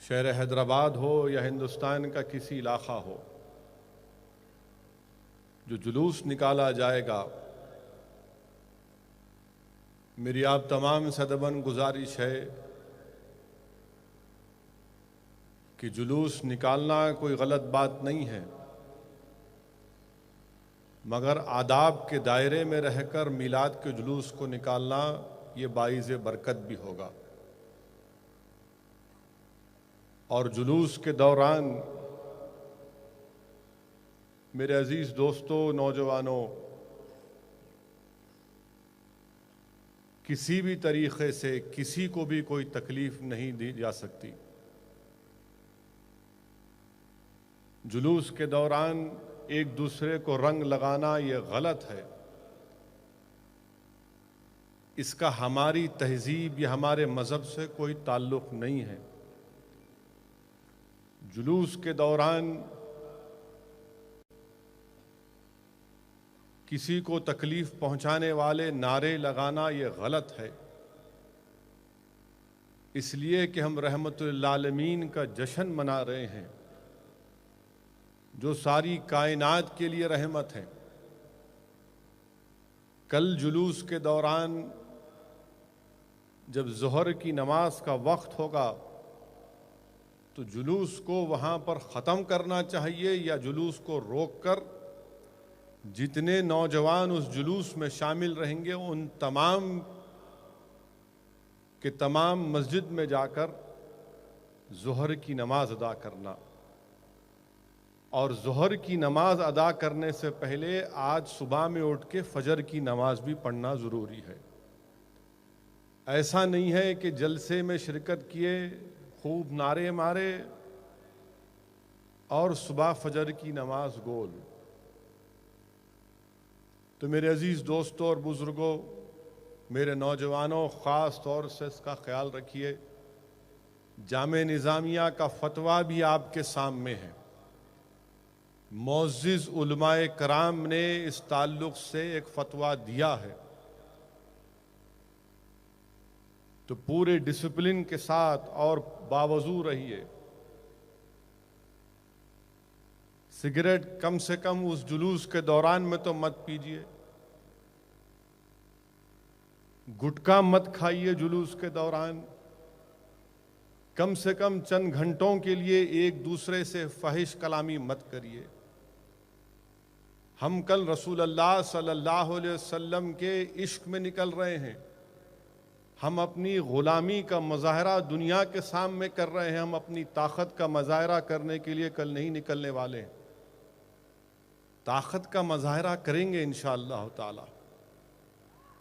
शहर हैदराबाद हो या हिंदुस्तान का किसी इलाका हो, जो जुलूस निकाला जाएगा, मेरी आप तमाम से अदबन गुजारिश है कि जुलूस निकालना कोई गलत बात नहीं है, मगर आदाब के दायरे में रहकर मिलाद के जुलूस को निकालना ये बाइज़ बरकत भी होगा। और जुलूस के दौरान मेरे अजीज़ दोस्तों, नौजवानों, किसी भी तरीक़े से किसी को भी कोई तकलीफ़ नहीं दी जा सकती। जुलूस के दौरान एक दूसरे को रंग लगाना ये गलत है। इसका हमारी तहजीब या हमारे मज़हब से कोई ताल्लुक़ नहीं है। जुलूस के दौरान किसी को तकलीफ़ पहुंचाने वाले नारे लगाना ये गलत है, इसलिए कि हम रहमतुल आलमीन का जश्न मना रहे हैं, जो सारी कायनात के लिए रहमत है। कल जुलूस के दौरान जब ज़ोहर की नमाज का वक्त होगा तो जुलूस को वहाँ पर ख़त्म करना चाहिए या जुलूस को रोककर जितने नौजवान उस जुलूस में शामिल रहेंगे उन तमाम के तमाम मस्जिद में जाकर ज़ोहर की नमाज अदा करना। और ज़ोहर की नमाज अदा करने से पहले आज सुबह में उठ के फ़जर की नमाज भी पढ़ना ज़रूरी है। ऐसा नहीं है कि जलसे में शिरकत किए, खूब नारे मारे और सुबह फ़जर की नमाज गोल। तो मेरे अजीज़ दोस्तों और बुज़ुर्गों, मेरे नौजवानों, ख़ास तौर से इसका ख्याल रखिए। जामे निज़ामिया का फ़तवा भी आपके सामने है। मुअज़्ज़िज़ उलमाए कराम ने इस ताल्लुक़ से एक फ़तवा दिया है, तो पूरे डिसिप्लिन के साथ और बावजू रहिए। सिगरेट कम से कम उस जुलूस के दौरान में तो मत पीजिए, गुटखा मत खाइए जुलूस के दौरान, कम से कम चंद घंटों के लिए एक दूसरे से फ़हिश कलामी मत करिए। हम कल रसूल अल्लाह सल्लल्लाहु अलैहि वसल्लम के इश्क में निकल रहे हैं। हम अपनी ग़ुलामी का मुज़ाहरा दुनिया के सामने कर रहे हैं। हम अपनी ताकत का मुज़ाहरा करने के लिए कल नहीं निकलने वाले। ताकत का मुज़ाहरा करेंगे इंशाअल्लाह ताला।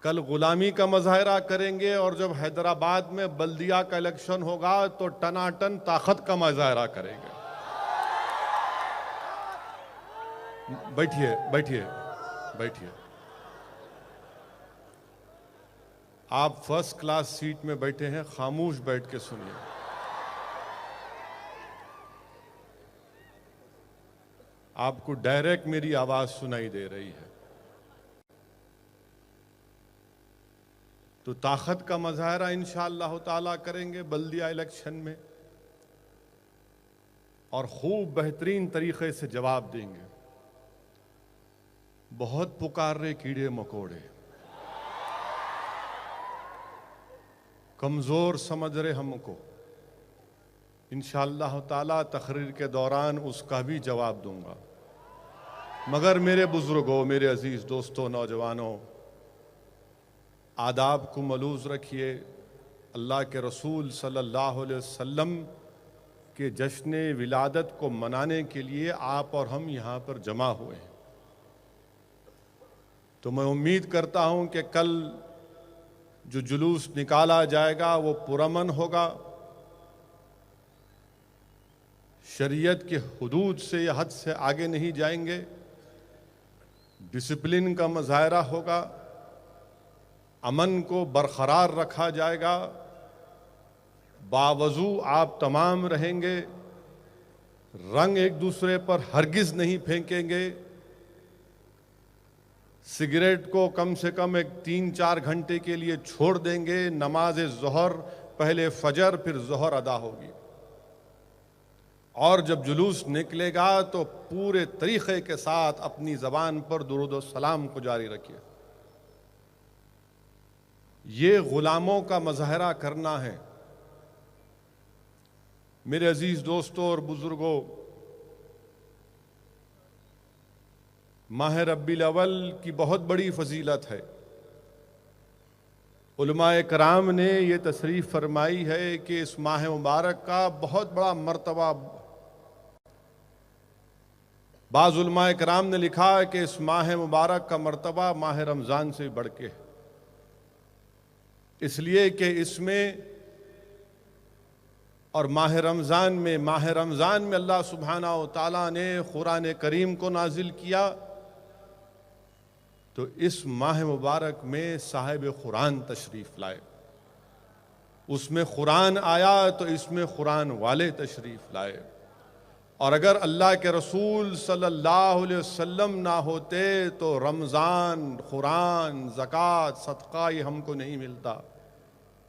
कल ग़ुलामी का मुज़ाहरा करेंगे और जब हैदराबाद में बल्दिया का इलेक्शन होगा तो टनाटन ताकत का मुज़ाहरा करेंगे। बैठिए बैठिए बैठिए। आप फर्स्ट क्लास सीट में बैठे हैं, खामोश बैठ के सुनिए। आपको डायरेक्ट मेरी आवाज सुनाई दे रही है। तो ताकत का मुज़ाहरा इंशाअल्लाह ताला करेंगे बल्दिया इलेक्शन में और खूब बेहतरीन तरीके से जवाब देंगे। बहुत पुकार रहे कीड़े मकोड़े, कमज़ोर समझ रहे हमको। इंशाअल्लाह ताला तकरीर के दौरान उसका भी जवाब दूंगा। मगर मेरे बुज़ुर्गों, मेरे अजीज़ दोस्तों, नौजवानों, आदाब को मलूज़ रखिए। अल्लाह के रसूल सल्लल्लाहु अलैहि वसल्लम के जश्न विलादत को मनाने के लिए आप और हम यहाँ पर जमा हुए हैं। तो मैं उम्मीद करता हूँ कि कल जो जुलूस निकाला जाएगा वो पुरअमन होगा, शरीयत के हुदूद से या हद से आगे नहीं जाएंगे, डिसिप्लिन का मुज़ाहरा होगा, अमन को बरकरार रखा जाएगा, बावजू आप तमाम रहेंगे, रंग एक दूसरे पर हरगिज़ नहीं फेंकेंगे, सिगरेट को कम से कम एक 3-4 घंटे के लिए छोड़ देंगे, नमाज ज़ोहर पहले फ़जर फिर ज़ोहर अदा होगी। और जब जुलूस निकलेगा तो पूरे तरीक़े के साथ अपनी ज़बान पर दुरूद और सलाम को जारी रखिए। ये ग़ुलामों का मज़ाहरा करना है। मेरे अजीज़ दोस्तों और बुज़ुर्गों, माह रब्बील अव्वल की बहुत बड़ी फजीलत है। उलमाए कराम ने यह तशरीफ़ फरमाई है कि इस माह मुबारक का बहुत बड़ा मर्तबा, बाज़ उलमाए कराम ने लिखा है कि इस माह मुबारक का मर्तबा माह रमज़ान से बढ़ के है, इसलिए कि इसमें और माह रमज़ान में अल्लाह सुब्हानहू व तआला ने कुरान करीम को नाजिल किया। तो इस माह मुबारक में साहिब कुरान तशरीफ़ लाए, उसमें कुरान आया तो इसमें कुरान वाले तशरीफ़ लाए। और अगर अल्लाह के रसूल सल्लल्लाहु अलैहि वसल्लम ना होते तो रमज़ान, कुरान, ज़कात, सदका ये हमको नहीं मिलता।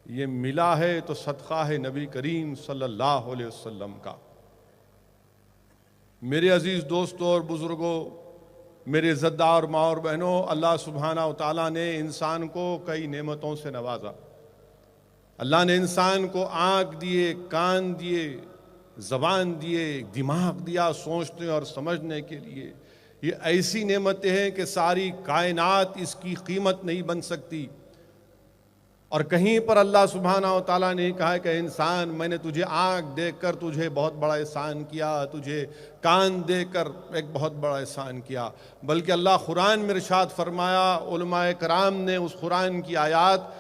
ये मिला है तो सदका है नबी करीम सल्लल्लाहु अलैहि वसल्लम का। मेरे अजीज़ दोस्तों और बुज़ुर्गों, मेरे इज़्ज़तदार माँ और बहनों, अल्लाह सुब्हानहू व तआला ने इंसान को कई नेमतों से नवाजा। अल्लाह ने इंसान को आँख दिए, कान दिए, ज़बान दिए, दिमाग दिया सोचने और समझने के लिए। ये ऐसी नेमतें हैं कि सारी कायनात इसकी कीमत नहीं बन सकती। और कहीं पर अल्लाह सुब्हानहू व तआला ने कहा है कि इंसान, मैंने तुझे आँख देकर तुझे बहुत बड़ा एहसान किया, तुझे कान देकर एक बहुत बड़ा एहसान किया। बल्कि अल्लाह कुरान में इरशाद फरमाया, उलमाए कराम ने उस कुरान की आयत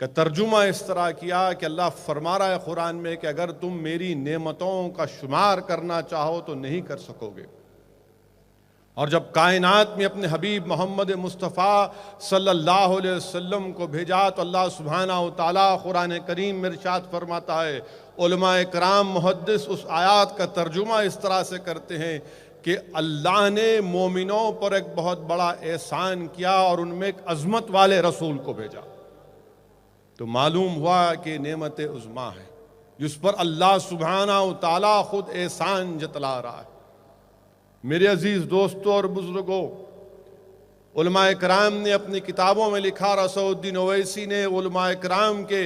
का तर्जुमा इस तरह किया कि अल्लाह फरमा रहा है कुरान में कि अगर तुम मेरी नेमतों का शुमार करना चाहो तो नहीं कर सकोगे। और जब कायनात में अपने हबीब मोहम्मद मुस्तफ़ा सल्लल्लाहु अलैहि वसल्लम को भेजा तो अल्लाह सुब्हानहू व तआला कुरान करीम में इरशाद फरमाता है, उलमाए कराम मुहद्दिस उस आयत का तर्जुमा इस तरह से करते हैं कि अल्लाह ने मोमिनों पर एक बहुत बड़ा एहसान किया और उनमें एक अज़मत वाले रसूल को भेजा। तो मालूम हुआ कि नेमत उज़्मा है जिस पर अल्लाह सुब्हानहू व तआला खुद एहसान जतला रहा है। मेरे अजीज़ दोस्तों और बुज़ुर्गों, उलमाए कराम ने अपनी किताबों में लिखा, रसूलुद्दीन ओवैसी ने उलमाए कराम के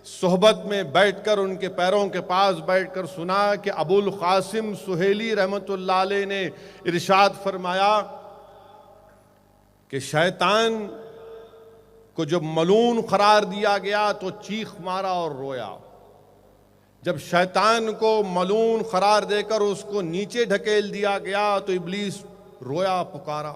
सोहबत में बैठकर उनके पैरों के पास बैठकर सुना कि अबुल क़ासिम सुहेली रहमतुल्लाह अलैह ने इरशाद फरमाया कि शैतान को जब मलून करार दिया गया तो चीख मारा और रोया। जब शैतान को मलून करार देकर उसको नीचे ढकेल दिया गया तो इब्लीस रोया, पुकारा।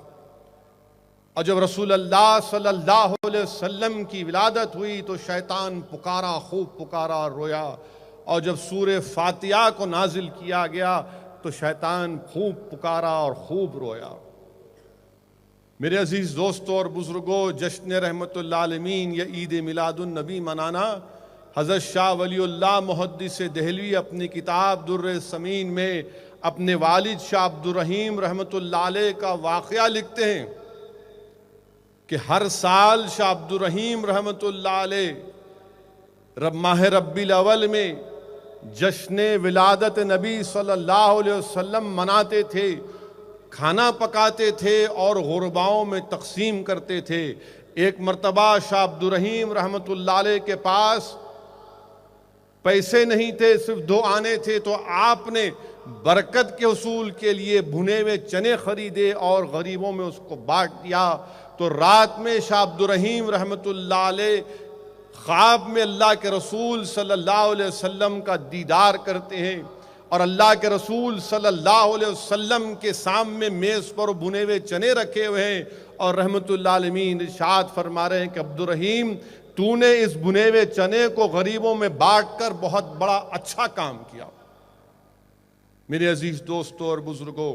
और जब रसूलुल्लाह सल्लल्लाहु अलैहि वसल्लम की विलादत हुई तो शैतान पुकारा, खूब पुकारा, रोया। और जब सूरे फातिहा को नाजिल किया गया तो शैतान खूब पुकारा और खूब रोया। मेरे अजीज़ दोस्तों और बुज़ुर्गों, जश्न रहमतुल्लाह आलमीन या ईद मिलादुन नबी मनाना, हज़रत शाह वलीउल्लाह मुहद्दिस देहलवी अपनी किताब दुर्र समीन में अपने वालिद शाह अब्दुर रहीम रहमतुल्लाह अलैह का वाक़या लिखते हैं कि हर साल शाह अब्दुर रहीम रहमतुल्लाह अलैह माह रब्बील अव्वल में जश्न विलादत नबी सल्लल्लाहु अलैहि वसल्लम मनाते थे, खाना पकाते थे और गुरबाओं में तकसीम करते थे। एक मरतबा शाह अब्दुर रहीम रहमतुल्लाह अलैह के पास पैसे नहीं थे, सिर्फ 2 आने थे, तो आपने बरकत के हुसूल के लिए भुने हुए चने खरीदे और गरीबों में उसको बांट दिया। तो रात में शाह अब्दुर रहीम रहमतुल्लाह अलैह ख्वाब में अल्लाह के रसूल सल्लल्लाहु अलैहि वसल्लम का दीदार करते हैं और अल्लाह के रसूल सल्लल्लाहु अलैहि वसल्लम के सामने मेज़ पर भुने हुए चने रखे हुए हैं और रहमतुल्लाह अलमीन इरशाद फरमा रहे हैं कि अब्दुर रहीम, तूने इस भुने हुए चने को गरीबों में बांटकर बहुत बड़ा अच्छा काम किया। मेरे अजीज दोस्तों और बुजुर्गों,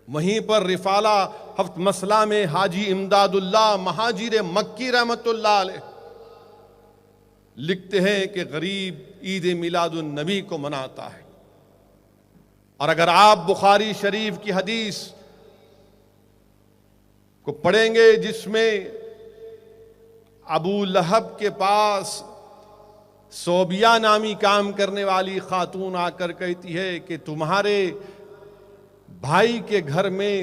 वहीं पर रिफाला हफ्त मसला में हाजी इमदादुल्लाह महाजिर मक्की रहमतुल्लाह अलैह लिखते हैं कि गरीब ईद मिलादुन नबी को मनाता है। और अगर आप बुखारी शरीफ की हदीस को पढ़ेंगे जिसमें अबू लहब के पास सोबिया नामी काम करने वाली खातून आकर कहती है कि तुम्हारे भाई के घर में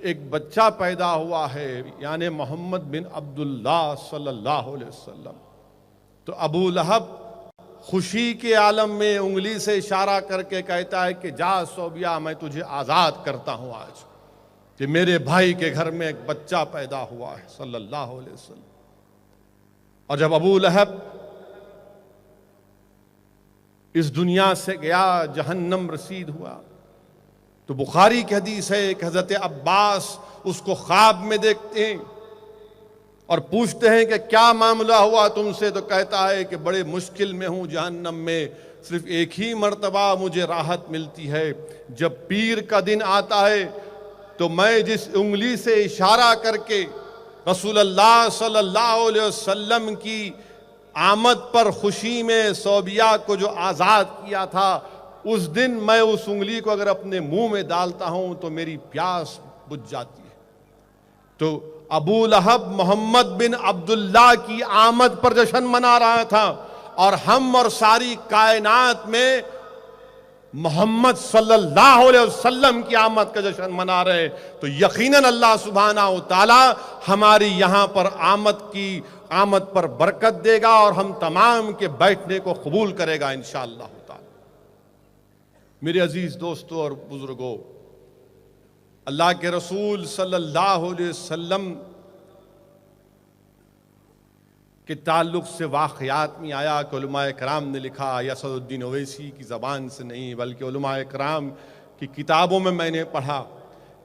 एक बच्चा पैदा हुआ है, यानी मोहम्मद बिन अब्दुल्ला सल्लल्लाहु अलैहि वसल्लम। तो अबू लहब खुशी के आलम में उंगली से इशारा करके कहता है कि जा सोबिया, मैं तुझे आज़ाद करता हूँ आज कि मेरे भाई के घर में एक बच्चा पैदा हुआ है सल्लल्लाहु अलैहि वसल्लम। और जब अबू लहब इस दुनिया से गया, जहन्नम रसीद हुआ, तो बुखारी की हदीस है कि हजरत अब्बास उसको ख्वाब में देखते हैं और पूछते हैं कि क्या मामला हुआ तुमसे। तो कहता है कि बड़े मुश्किल में हूं जहन्नम में, सिर्फ एक ही मर्तबा मुझे राहत मिलती है, जब पीर का दिन आता है तो मैं जिस उंगली से इशारा करके रसूलुल्लाह सल्लल्लाहु अलैहि वसल्लम की आमद पर खुशी में सोबिया को जो आज़ाद किया था, उस दिन मैं उस उंगली को अगर अपने मुंह में डालता हूं तो मेरी प्यास बुझ जाती है। तो अबू लहब मोहम्मद बिन अब्दुल्ला की आमद पर जश्न मना रहा था और हम और सारी कायनात में मोहम्मद सल्लल्लाहु अलैहि वसल्लम की आमद का जश्न मना रहे। तो यकीनन अल्लाह सुब्हानहू व तआला हमारी यहाँ पर आमद पर बरकत देगा और हम तमाम के बैठने को कबूल करेगा इंशाअल्लाह ताला। मेरे अजीज दोस्तों और बुजुर्गों, अल्लाह के रसूल सल्लल्लाहु अलैहि वसल्लम के ताल्लुक से वाक़यात में आया कि उलमाए कराम ने लिखा, या असदुद्दीन ओवैसी की ज़बान से नहीं बल्कि उलमाए कराम की किताबों में मैंने पढ़ा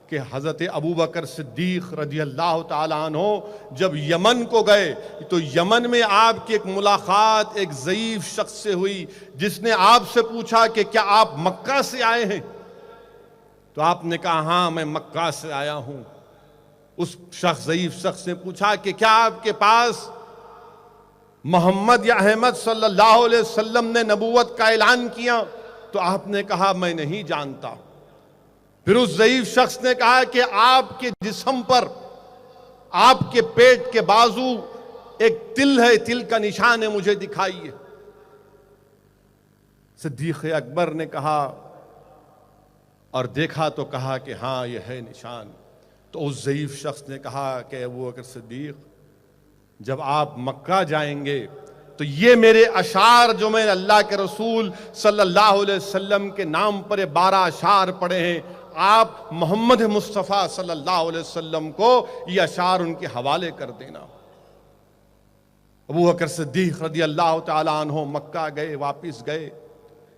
कि हज़रत अबू बकर सिद्दीक़ रज़ियल्लाहु ताला अन्हु जब यमन को गए तो यमन में आपकी एक मुलाकात एक ज़ईफ़ शख्स से हुई, जिसने आपसे पूछा कि क्या आप मक्का से आए हैं। तो आपने कहा हाँ मैं मक्का से आया हूँ। उस ज़ईफ़ शख्स ने पूछा कि क्या आपके पास मोहम्मद या अहमद सल्लल्लाहु अलैहि वसल्लम ने नबूवत का ऐलान किया। तो आपने कहा मैं नहीं जानता। फिर उस ज़ईफ़ शख्स ने कहा कि आपके जिस्म पर आपके पेट के बाजू एक तिल है, तिल का निशान है, मुझे दिखाइए। सिद्दीक़ अकबर ने कहा और देखा तो कहा कि हाँ यह है निशान। तो उस ज़ईफ़ शख्स ने कहा कि अबू बकर सिद्दीक़, जब आप मक्का जाएंगे तो ये मेरे अशार जो मैंने अल्लाह के रसूल सल्लल्लाहु अलैहि वसल्लम के नाम पर 12 अशार पढ़े हैं, आप मोहम्मद मुस्तफ़ा सल्लल्लाहु अलैहि वसल्लम को ये अशार उनके हवाले कर देना। अबू बकर सिद्दीक़ रज़ियल्लाहु ताला अन्हु मक्का गए, वापिस गए,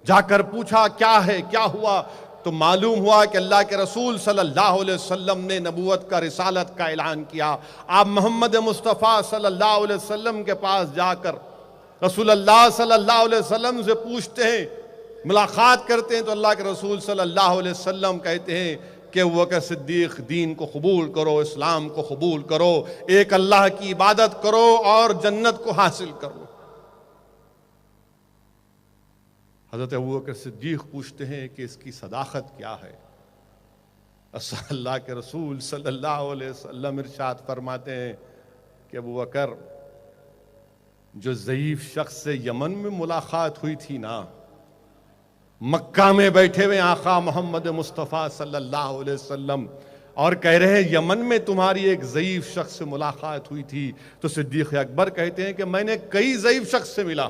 जाकर पूछा क्या है क्या हुआ। तो मालूम हुआ कि अल्लाह के रसूल सल्लल्लाहु अलैहि वसल्लम ने नबूवत का रिसालत का ऐलान किया। आप मोहम्मद मुस्तफ़ा सल्लल्लाहु अलैहि वसल्लम के पास जाकर रसूलुल्लाह सल्लल्लाहु अलैहि वसल्लम से पूछते हैं, मुलाकात करते हैं। तो अल्लाह के रसूल सल्लल्लाहु अलैहि वसल्लम कहते हैं कि अबू बकर सिद्दीक़ दीन को कबूल करो, इस्लाम को कबूल करो, एक अल्लाह की इबादत करो और जन्नत को हासिल करो। हज़रत अबू बकर सिद्दीक़ पूछते हैं कि इसकी सदाकत क्या है। अल्लाह के रसूल सल्लल्लाहु अलैहि वसल्लम इरशाद फरमाते हैं कि अबू बकर, जो ज़ईफ़ शख्स से यमन में मुलाकात हुई थी ना, मक्का में बैठे हुए आका मोहम्मद मुस्तफ़ा सल्लल्लाहु अलैहि वसल्लम और कह रहे हैं यमन में तुम्हारी एक ज़ईफ़ शख्स से मुलाकात हुई थी। तो सिद्दीक़ अकबर कहते हैं कि मैंने कई ज़ईफ़ शख्स से मिला।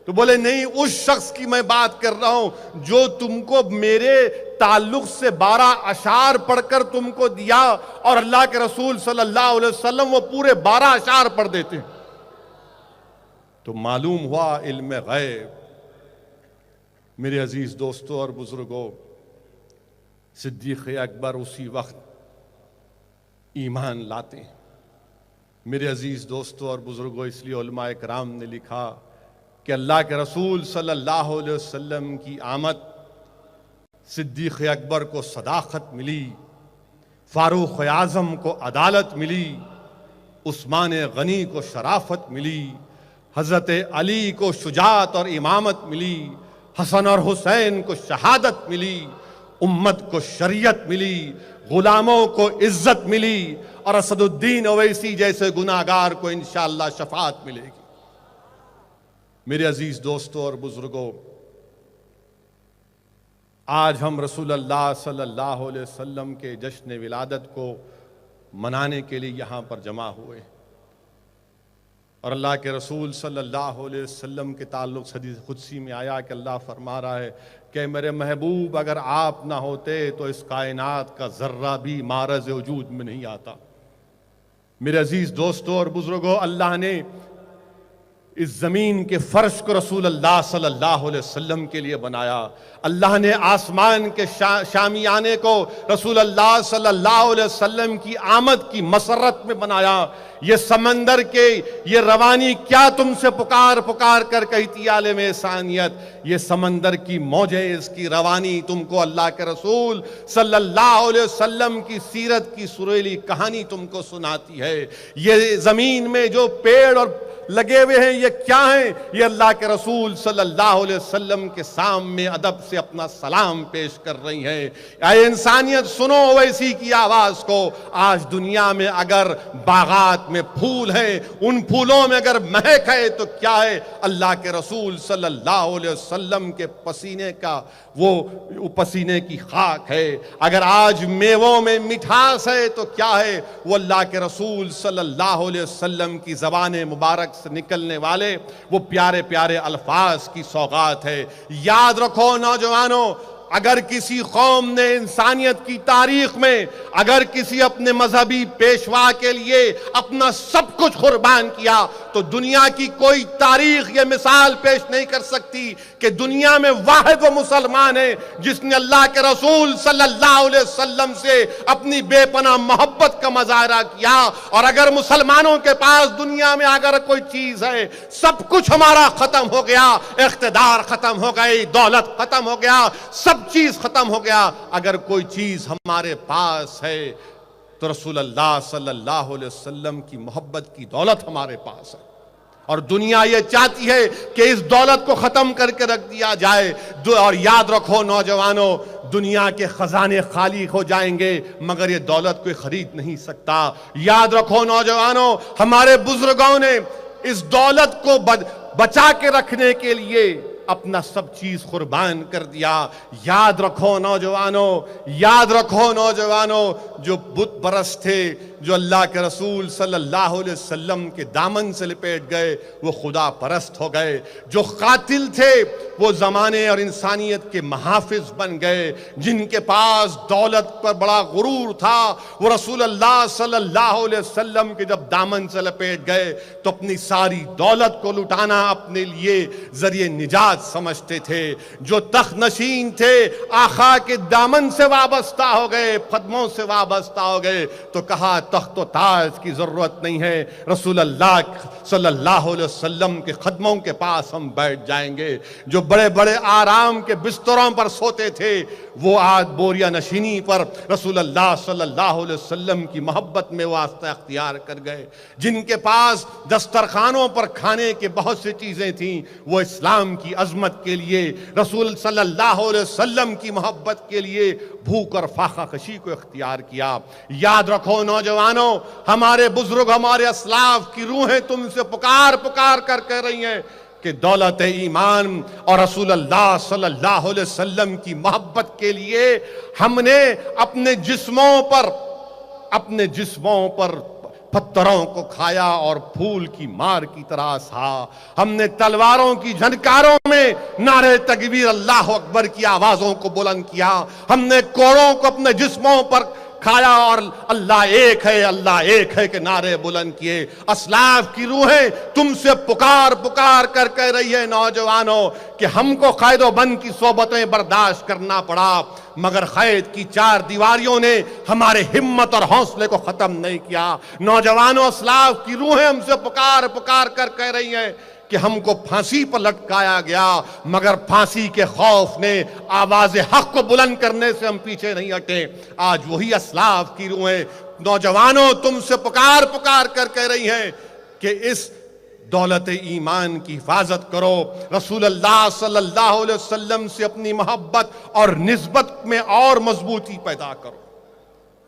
तो बोले नहीं, उस शख्स की मैं बात कर रहा हूं जो तुमको मेरे ताल्लुक से 12 अशार पढ़कर तुमको दिया, और अल्लाह के रसूल सल्लल्लाहु अलैहि वसल्लम वो पूरे 12 अशार पढ़ देते। तो मालूम हुआ इल्म गैब। मेरे अजीज दोस्तों और बुजुर्गों, सिद्दीक़ अकबर उसी वक्त ईमान लाते हैं। मेरे अजीज दोस्तों और बुजुर्गों, इसलिए उलमाए कराम ने लिखा कि अल्लाह के रसूल सल्लल्लाहु अलैहि वसल्लम की आमद, सिद्दीक़ अकबर को सदाकत मिली, फारूक आज़म को अदालत मिली, उस्मान गनी को शराफत मिली, हज़रत अली को शुजात और इमामत मिली, हसन और हुसैन को शहादत मिली, उम्मत को शरीयत मिली, गुलामों को इज्जत मिली, और असदुद्दीन ओवैसी जैसे गुनाहगार को इंशाअल्लाह शफाअत मिलेगी। मेरे अजीज दोस्तों और बुजुर्गों, आज हम रसूल अल्लाह सल्लल्लाहु अलैहि वसल्लम के जश्न विलादत को मनाने के लिए यहाँ पर जमा हुए और अल्लाह के रसूल सल्लल्लाहु अलैहि वसल्लम के ताल्लुक हदीस कुदसी में आया कि अल्लाह फरमा रहा है कि मेरे महबूब अगर आप ना होते तो इस कायनात का जर्रा भी मारज़ वजूद में नहीं आता। मेरे अजीज दोस्तों और बुजुर्गों, अल्लाह ने इस जमीन के फर्श को रसूल अल्लाह सल्लल्लाहु अलैहि वसल्लम के लिए बनाया। अल्लाह ने आसमान के शामियाने को रसूल अल्लाह सल्लल्लाहु अलैहि वसल्लम की आमद की मसरत में बनाया। ये समंदर के ये रवानी क्या तुमसे पुकार पुकार कर कहती आलिम सानियत, ये समंदर की मौजें, इसकी रवानी तुमको अल्लाह के रसूल सल्लल्लाहु अलैहि वसल्लम की सीरत की सुरीली कहानी तुमको सुनाती है। ये जमीन में जो पेड़ और लगे हुए हैं ये क्या हैं? ये अल्लाह के रसूल सल्लल्लाहु अलैहि वसल्लम के सामने अदब से अपना सलाम पेश कर रही है। ऐ इंसानियत सुनो वैसी की आवाज को। आज दुनिया में अगर बागात में फूल हैं, उन फूलों में अगर महक है तो क्या है? अल्लाह के रसूल सल्लल्लाहु अलैहि वसल्लम के पसीने का वो पसीने की खाक है। अगर आज मेवों में मिठास है तो क्या है? वो अल्लाह के रसूल सल्लल्लाहु अलैहि वसल्लम की ज़बान मुबारक से निकलने वाले वो प्यारे प्यारे अल्फाज की सौगात है। याद रखो नौजवानों, अगर किसी कौम ने इंसानियत की तारीख में अगर किसी अपने मजहबी पेशवा के लिए अपना सब कुछ कुर्बान किया तो दुनिया की कोई तारीख ये मिसाल पेश नहीं कर सकती कि दुनिया में वाहिद वो मुसलमान है जिसने अल्लाह के रसूल सल्लल्लाहु अलैहि वसल्लम से अपनी बेपनाह मोहब्बत का मुजाहरा किया। और अगर मुसलमानों के पास दुनिया में अगर कोई चीज है, सब कुछ हमारा खत्म हो गया, इख्तिदार खत्म हो गई, दौलत खत्म हो गया, सब चीज खत्म हो गया, अगर कोई चीज हमारे पास है तो रसूल अल्लाह सल्लल्लाहु अलैहि वसल्लम की मोहब्बत की दौलत हमारे पास है। और दुनिया ये चाहती है कि इस दौलत को खत्म करके रख दिया जाए। और याद रखो नौजवानों, दुनिया के खजाने खाली हो जाएंगे मगर ये दौलत कोई खरीद नहीं सकता। याद रखो नौजवानों, हमारे बुजुर्गों ने इस दौलत को बचा के रखने के लिए अपना सब चीज कुर्बान कर दिया। याद रखो नौजवानों, याद रखो नौजवानों, जो बुत परस्त थे, जो अल्लाह के रसूल सल्लल्लाहु अलैहि वसल्लम के दामन से लिपेट गए, वो खुदा परस्त हो गए। जो कातिल थे वो जमाने और इंसानियत के महाफिज बन गए। जिनके पास दौलत पर बड़ा गुरूर था वो रसूल अल्लाह सल्लल्लाहु अलैहि वसल्लम के जब दामन से लपेट गए तो अपनी सारी दौलत को लुटाना अपने लिए जरिए निजात समझते थे। जो तख्त नशीन थे आका के दामन से वाबस्ता हो गए, कदमों से वाबस्ता हो गए, तो कहा तख्त ताज की जरूरत नहीं है, रसूल अल्लाह सल्लल्लाहु अलैहि वसल्लम के कदमों के पास हम बैठ जाएंगे। जो बड़े बड़े आराम के बिस्तरों पर सोते थे वो आज बोरिया नशीनी पर रसूल अल्लाह सल्लल्लाहु अलैहि वसल्लम की मोहब्बत में वास्ता अख्तियार कर गए। जिनके पास दस्तरखानों पर खाने के बहुत सी चीजें थीं वो इस्लाम की अजमत के लिए, रसूल सल्लल्लाहु अलैहि वसल्लम की मोहब्बत के लिए भूख और फाका कशी को इख्तियार किया। याद रखो नौजवानों, हमारे बुजुर्ग, हमारे असलाफ की रूहें तुमसे पुकार पुकार कर कह रही हैं कि दौलत ईमान और रसूल अल्लाह सल्लल्लाहु अलैहि वसल्लम की मोहब्बत के लिए हमने अपने जिस्मों पर पत्थरों को खाया और फूल की मार की तरह सहा। हमने तलवारों की झनकारों में नारे तकबीर अल्लाह अकबर की आवाजों को बुलंद किया। हमने कोड़ों को अपने जिस्मों पर खाया और अल्लाह एक है, अल्लाह एक है के नारे बुलंद किए। असलाफ की रूहें तुमसे पुकार पुकार कर कह रही है नौजवानों कि हमको कैदो बंद की सोबतें बर्दाश्त करना पड़ा मगर कैद की चार दीवारियों ने हमारे हिम्मत और हौसले को खत्म नहीं किया। नौजवानों, असलाफ की रूहें हमसे पुकार पुकार कर कह रही हैं कि हमको फांसी पर लटकाया गया मगर फांसी के खौफ ने आवाज हक को बुलंद करने से हम पीछे नहीं हटे। आज वही असलाफ की रूहें नौजवानों तुमसे पुकार पुकार कर कह रही हैं कि इस दौलत ईमान की हिफाजत करो, रसूल अल्लाह सल्लल्लाहु अलैहि वसल्लम से अपनी मोहब्बत और निस्बत में और मजबूती पैदा करो।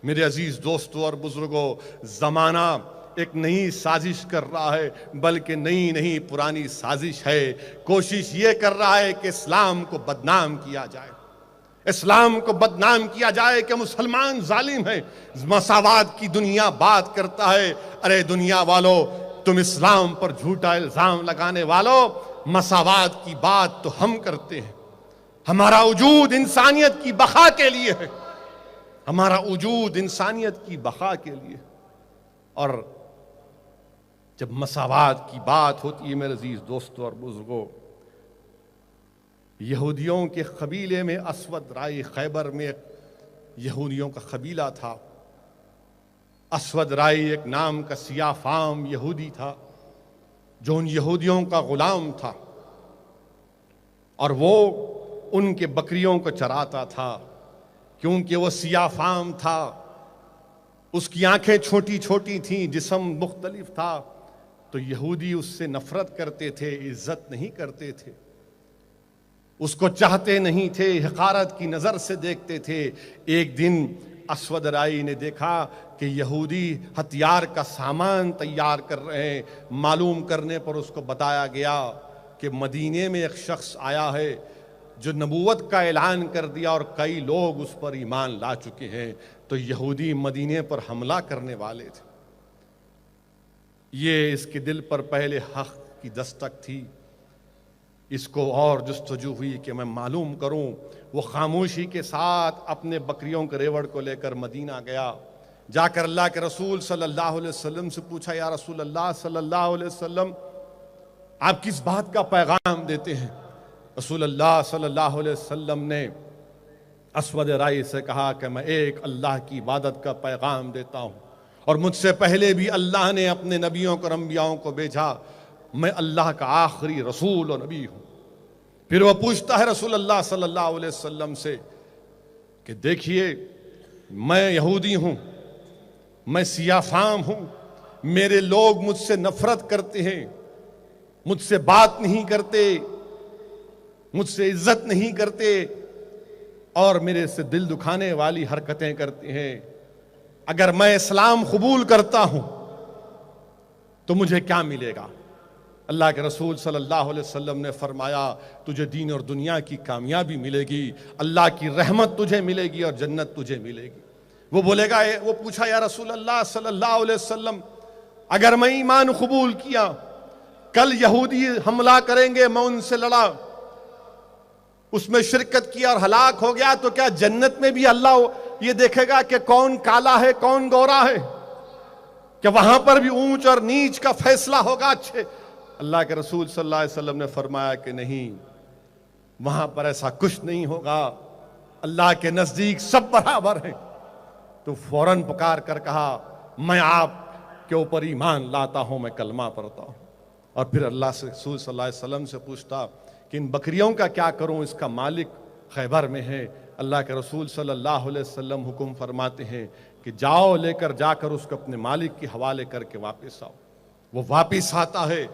मेरे अजीज दोस्तों और बुजुर्गों, जमाना एक नई साजिश कर रहा है, बल्कि नई नहीं पुरानी साजिश है। कोशिश ये कर रहा है कि इस्लाम को बदनाम किया जाए, इस्लाम को बदनाम किया जाए कि मुसलमान जालिम है। मसावात की दुनिया बात करता है, अरे दुनिया वालों, तुम इस्लाम पर झूठा इल्जाम लगाने वालों, मसावात की बात तो हम करते हैं। हमारा वजूद इंसानियत की बका के लिए है, हमारा वजूद इंसानियत की बका के लिए। और जब मसावात की बात होती है मेरे अजीज दोस्तों और बुजुर्गों, यहूदियों के कबीले में असवद राय, खैबर में यहूदियों का कबीला था। असवद राय एक नाम का सियाफाम यहूदी था जो उन यहूदियों का गुलाम था, और वो उनके बकरियों को चराता था। क्योंकि वो सियाफाम था, उसकी आंखें छोटी छोटी थीं, जिस्म मुख्तलिफ था, तो यहूदी उससे नफरत करते थे, इज्जत नहीं करते थे, उसको चाहते नहीं थे, हकारत की नज़र से देखते थे। एक दिन असवद राई ने देखा कि यहूदी हथियार का सामान तैयार कर रहे हैं। मालूम करने पर उसको बताया गया कि मदीने में एक शख्स आया है जो नबूवत का ऐलान कर दिया और कई लोग उस पर ईमान ला चुके हैं। तो यहूदी मदीने पर हमला करने वाले थे। ये इसके दिल पर पहले हक की दस्तक थी, इसको और जुस्तजू हुई कि मैं मालूम करूं। वो खामोशी के साथ अपने बकरियों के रेवड़ को लेकर मदीना गया। जाकर अल्लाह के रसूल सल्लल्लाहु अलैहि वसल्लम से पूछा, या रसूल अल्लाह सल्लल्लाहु अलैहि वसल्लम, आप किस बात का पैगाम देते हैं? रसूल अल्लाह सल्लल्लाहु अलैहि वसल्लम ने असवद राई से कहा कि मैं एक अल्लाह की इबादत का पैगाम देता हूँ, और मुझसे पहले भी अल्लाह ने अपने नबियों और अंबियाओं को भेजा। मैं अल्लाह का आखिरी रसूल और नबी हूँ। फिर वह पूछता है रसूल अल्लाह सल्लल्लाहु अलैहि वसल्लम से कि देखिए, मैं यहूदी हूँ, मैं सियाफाम हूँ, मेरे लोग मुझसे नफरत करते हैं, मुझसे बात नहीं करते, मुझसे इज्जत नहीं करते, और मेरे से दिल दुखाने वाली हरकतें करते हैं। अगर मैं इस्लाम कबूल करता हूं तो मुझे क्या मिलेगा? अल्लाह के रसूल सल्लल्लाहु अलैहि वसल्लम ने फरमाया, तुझे दीन और दुनिया की कामयाबी मिलेगी, अल्लाह की रहमत तुझे मिलेगी और जन्नत तुझे मिलेगी। वो बोलेगा, वो पूछा, या रसूल अल्लाह सल्लल्लाहु अलैहि वसल्लम, अगर मैं ईमान कबूल किया, कल यहूदी हमला करेंगे, मैं उनसे लड़ा, उसमें शिरकत किया और हलाक हो गया, तो क्या जन्नत में भी अल्लाह ये देखेगा कि कौन काला है कौन गोरा है? क्या वहां पर भी ऊंच और नीच का फैसला होगा? अच्छे अल्लाह के रसूल सल्लल्लाहु अलैहि वसल्लम ने फरमाया कि नहीं, वहां पर ऐसा कुछ नहीं होगा, अल्लाह के नजदीक सब बराबर हैं। तो फौरन पुकार कर कहा, मैं आपके ऊपर ईमान लाता हूं, मैं कलमा पढ़ता हूं। और फिर अल्लाह से रसूल सल्लल्लाहु अलैहि वसल्लम से पूछता कि इन बकरियों का क्या करूं, इसका मालिक खैबर में है। अल्लाह के रसूल सल्लल्लाहु अलैहि वसल्लम हुक्म फरमाते हैं कि जाओ, लेकर जाकर उसको अपने मालिक के हवाले करके वापस आओ। वो वापस आता है,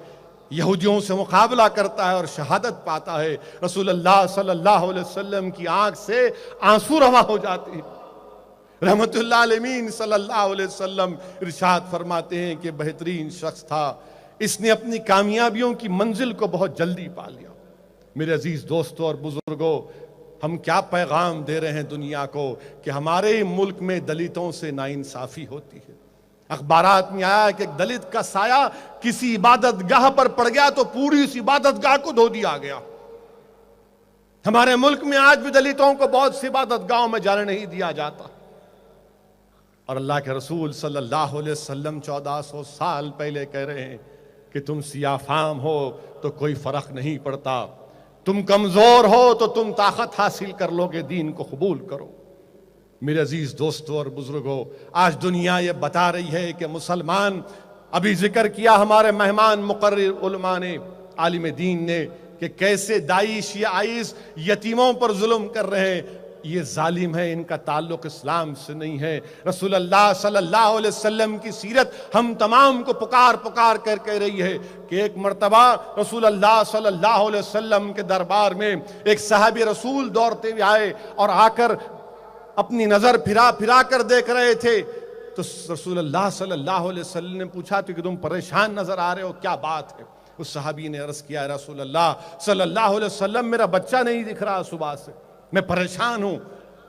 यहूदियों से मुकाबला करता है और शहादत पाता है। रसूल अल्लाह सल्लल्लाहु अलैहि वसल्लम की आंख से आंसू रवा हो जाते हैं। रहमतुल्लाह अलैहि सल्लल्लाहु अलैहि वसल्लम इरशाद फरमाते हैं कि बेहतरीन शख्स था, इसने अपनी कामयाबियों की मंजिल को बहुत जल्दी पा लिया। मेरे अजीज दोस्तों और बुजुर्गों, हम क्या पैगाम दे रहे हैं दुनिया को कि हमारे मुल्क में दलितों से नाइंसाफी होती है। अखबारात में आया कि एक दलित का साया किसी इबादत गाह पर पड़ गया तो पूरी उस इबादत गाह को धो दिया गया। हमारे मुल्क में आज भी दलितों को बहुत सी इबादत गाहों में जाने नहीं दिया जाता। और अल्लाह के रसूल सल्लल्लाहु अलैहि वसल्लम 1400 साल पहले कह रहे हैं कि तुम सियाफाम हो तो कोई फर्क नहीं पड़ता, तुम कमजोर हो तो तुम ताकत हासिल कर लोगे, दीन को कबूल करो। मेरे अजीज दोस्तों और बुजुर्गों, आज दुनिया ये बता रही है कि मुसलमान, अभी जिक्र किया हमारे मेहमान मुकर्रिर उलमा ने, आलिम दीन ने, कि कैसे दाइश या आइस यतीमों पर जुल्म कर रहे हैं। ये जालिम है, इनका ताल्लुक इस्लाम से नहीं है। रसूल अल्लाह सल्लल्लाहु अलैहि वसल्लम की सीरत हम तमाम को पुकार पुकार कर कह रही है कि एक मर्तबा रसूल अल्लाह सल्लल्लाहु अलैहि वसल्लम के दरबार में एक साहबी रसूल दौड़ते हुए आए और आकर अपनी नजर फिरा फिरा कर देख रहे थे तो रसूलुल्लाह सल्लल्लाहु अलैहि वसल्लम ने पूछा कि तुम परेशान नजर आ रहे हो, क्या बात है? उस सहाबी ने अर्ज किया, रसूलुल्लाह सल्लल्लाहु अलैहि वसल्लम मेरा बच्चा नहीं दिख रहा सुबह से, मैं परेशान हूं।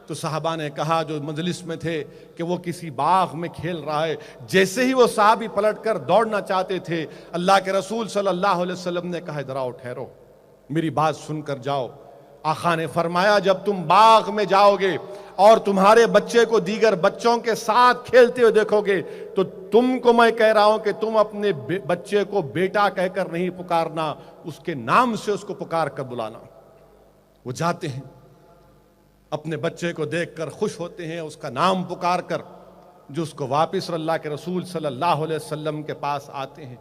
तो साहबा ने कहा जो मजलिस में थे कि वो किसी बाग में खेल रहा है। जैसे ही वो साहबी पलटकर दौड़ना चाहते थे, अल्लाह के रसूल सल्लल्लाहु अलैहि वसल्लम ने कहा, इधर आओ, ठहरो, मेरी बात सुनकर जाओ। आका ने फरमाया, जब तुम बाग में जाओगे और तुम्हारे बच्चे को दीगर बच्चों के साथ खेलते हुए देखोगे तो तुमको मैं कह रहा हूं कि तुम अपने बच्चे को बेटा कहकर नहीं पुकारना, उसके नाम से उसको पुकार कर बुलाना। वो जाते हैं, अपने बच्चे को देखकर खुश होते हैं, उसका नाम पुकार कर, जो उसको वापिस अल्लाह के रसूल सल्लल्लाहु अलैहि वसल्लम के पास आते हैं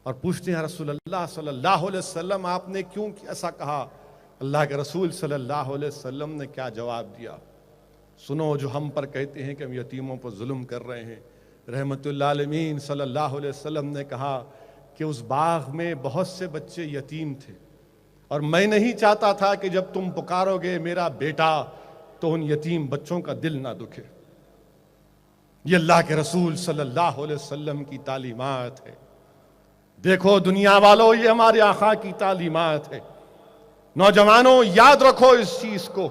और पूछते हैं, रसूलुल्लाह सल्लल्लाहु अलैहि वसल्लम आपने क्यों ऐसा कहा? अल्लाह के रसूल सल्लल्लाहु अलैहि वसल्लम ने क्या जवाब दिया? सुनो, जो हम पर कहते हैं कि हम यतीमों पर जुल्म कर रहे हैं। रहमतुल्लाह आलमीन सल्लल्लाहु अलैहि वसल्लम ने कहा कि उस बाग में बहुत से बच्चे यतीम थे और मैं नहीं चाहता था कि जब तुम पुकारोगे मेरा बेटा तो उन यतीम बच्चों का दिल ना दुखे। ये अल्लाह के रसूल सल्लल्लाहु अलैहि वसल्लम की तालीमात है। देखो दुनिया वालों, ये हमारे आका की तालीमात है। नौजवानों, याद रखो इस चीज को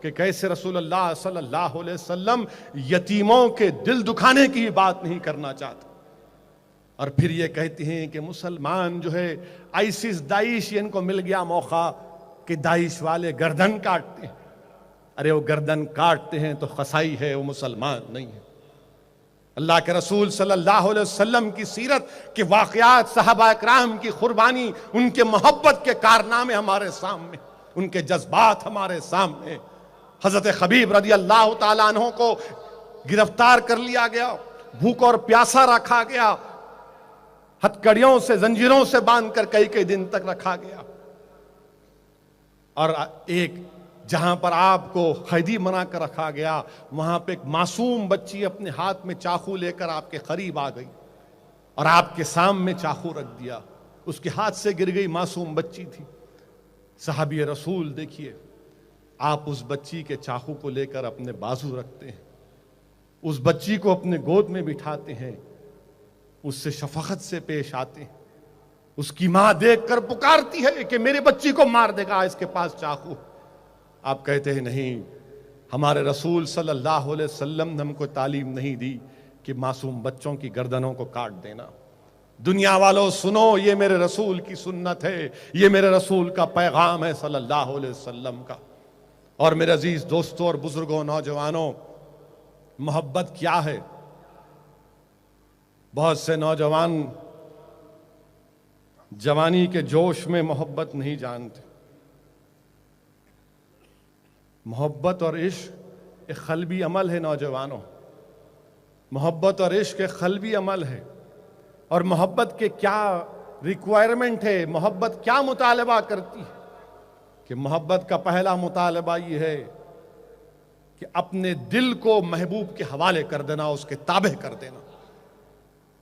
कि कैसे रसूलुल्लाह सल्लल्लाहु अलैहि वसल्लम यतीमों के दिल दुखाने की बात नहीं करना चाहते। और फिर ये कहते हैं कि मुसलमान जो है, आइसिस दाइश, इनको मिल गया मौका कि दाइश वाले गर्दन काटते हैं। अरे वो गर्दन काटते हैं तो कसाई है, वो मुसलमान नहीं है। अल्लाह के रसूल सल्लल्लाहु अलैहि वसल्लम की सीरत के वाक़यात, सहाबा इकराम की कुर्बानी, उनके मोहब्बत के कारनामे हमारे सामने, उनके जज्बात हमारे सामने। हजरत खबीब रज़ी अल्लाह ताला अन्हु को गिरफ्तार कर लिया गया, भूख और प्यासा रखा गया, हथकड़ियों से, जंजीरों से बांधकर कई कई दिन तक रखा गया। और एक जहां पर आपको कैदी बना कर रखा गया, वहां पे एक मासूम बच्ची अपने हाथ में चाकू लेकर आपके करीब आ गई और आपके सामने चाकू रख दिया। उसके हाथ से गिर गई, मासूम बच्ची थी। सहाबी रसूल देखिए, आप उस बच्ची के चाकू को लेकर अपने बाजू रखते हैं, उस बच्ची को अपने गोद में बिठाते हैं, उससे शफकत से पेश आते हैं। उसकी मां देखकर पुकारती है कि मेरे बच्ची को मार देगा, इसके पास चाकू। आप कहते हैं नहीं, हमारे रसूल सल्लल्लाहु अलैहि वसल्लम ने हमको तालीम नहीं दी कि मासूम बच्चों की गर्दनों को काट देना। दुनिया वालों सुनो, ये मेरे रसूल की सुन्नत है, ये मेरे रसूल का पैगाम है सल्लल्लाहु अलैहि वसल्लम का। और मेरे अजीज दोस्तों और बुजुर्गों, नौजवानों, मोहब्बत क्या है? बहुत से नौजवान जवानी के जोश में मोहब्बत नहीं जानते। मोहब्बत और इश्क एक क़ल्बी अमल है नौजवानों। मोहब्बत और इश्क एक क़ल्बी अमल है। और मोहब्बत के क्या रिक्वायरमेंट है, मोहब्बत क्या मुतालबा करती है? कि मोहब्बत का पहला मुतालबा ये है कि अपने दिल को महबूब के हवाले कर देना, उसके ताबे कर देना।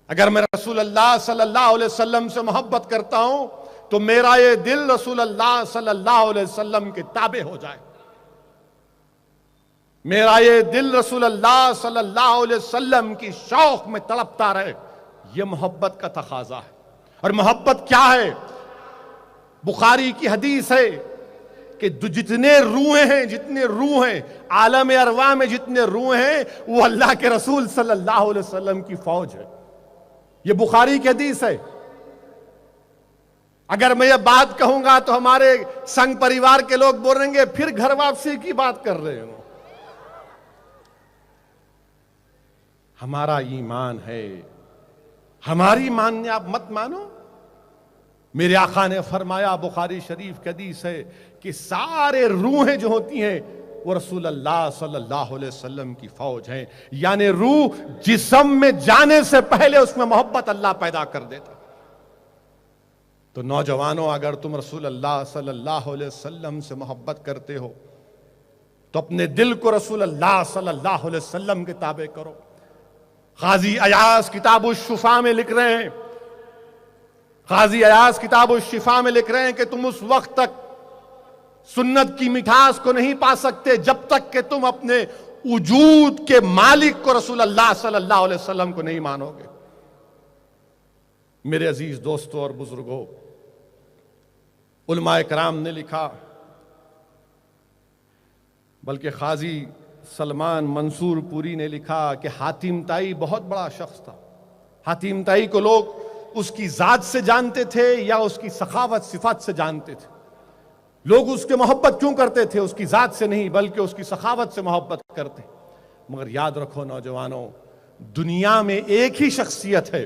अगर मैं रसूलुल्लाह सल्लल्लाहु अलैहि वसल्लम से मोहब्बत करता हूं तो मेरा ये दिल रसूलुल्लाह सल्लल्लाहु अलैहि वसल्लम के ताबे हो जाए, मेरा ये दिल रसूलुल्लाह सल्लल्लाहु अलैहि वसल्लम की शौक में तड़पता रहे। ये मोहब्बत का तकाजा है। और मोहब्बत क्या है? बुखारी की हदीस है कि जितने रूह हैं आलम अरवा में, जितने रूह हैं वो अल्लाह के रसूल सल्लल्लाहु अलैहि वसल्लम की फौज है। ये बुखारी की हदीस है। अगर मैं ये बात कहूंगा तो हमारे संघ परिवार के लोग बोलेंगे फिर घर वापसी की बात कर रहे हो। हमारा ईमान है, हमारी मानने आप मत मानो। मेरे आका ने फरमाया, बुखारी शरीफ की हदीस है कि सारे रूहें जो होती हैं वो रसूलुल्लाह सल्लल्लाहु अलैहि वसल्लम की फौज हैं। यानी रूह जिस्म में जाने से पहले उसमें मोहब्बत अल्लाह पैदा कर देता। तो नौजवानों, अगर तुम रसूलुल्लाह सल्लल्लाहु अलैहि वसल्लम से मोहब्बत करते हो तो अपने दिल को रसूलुल्लाह सल्लल्लाहु अलैहि वसल्लम के ताबे करो। गाजी अयाज किताब-उश-शिफा में लिख रहे हैं, गाजी अयाज किताब-उश-शिफा में लिख रहे हैं कि तुम उस वक्त तक सुन्नत की मिठास को नहीं पा सकते जब तक कि तुम अपने वजूद के मालिक को रसूल अल्लाह सल्लल्लाहु अलैहि वसल्लम को नहीं मानोगे। मेरे अजीज दोस्तों और बुजुर्गों, उलमाए कराम ने लिखा, बल्कि खाजी सलमान मंसूर पुरी ने लिखा कि हातिम ताई बहुत बड़ा शख्स था। हातिम ताई को लोग उसकी जात से जानते थे या उसकी सखावत सिफात से जानते थे। लोग उसके मोहब्बत क्यों करते थे? उसकी जात से नहीं, बल्कि उसकी सखावत से मोहब्बत करते। मगर याद रखो नौजवानों, दुनिया में एक ही शख्सियत है,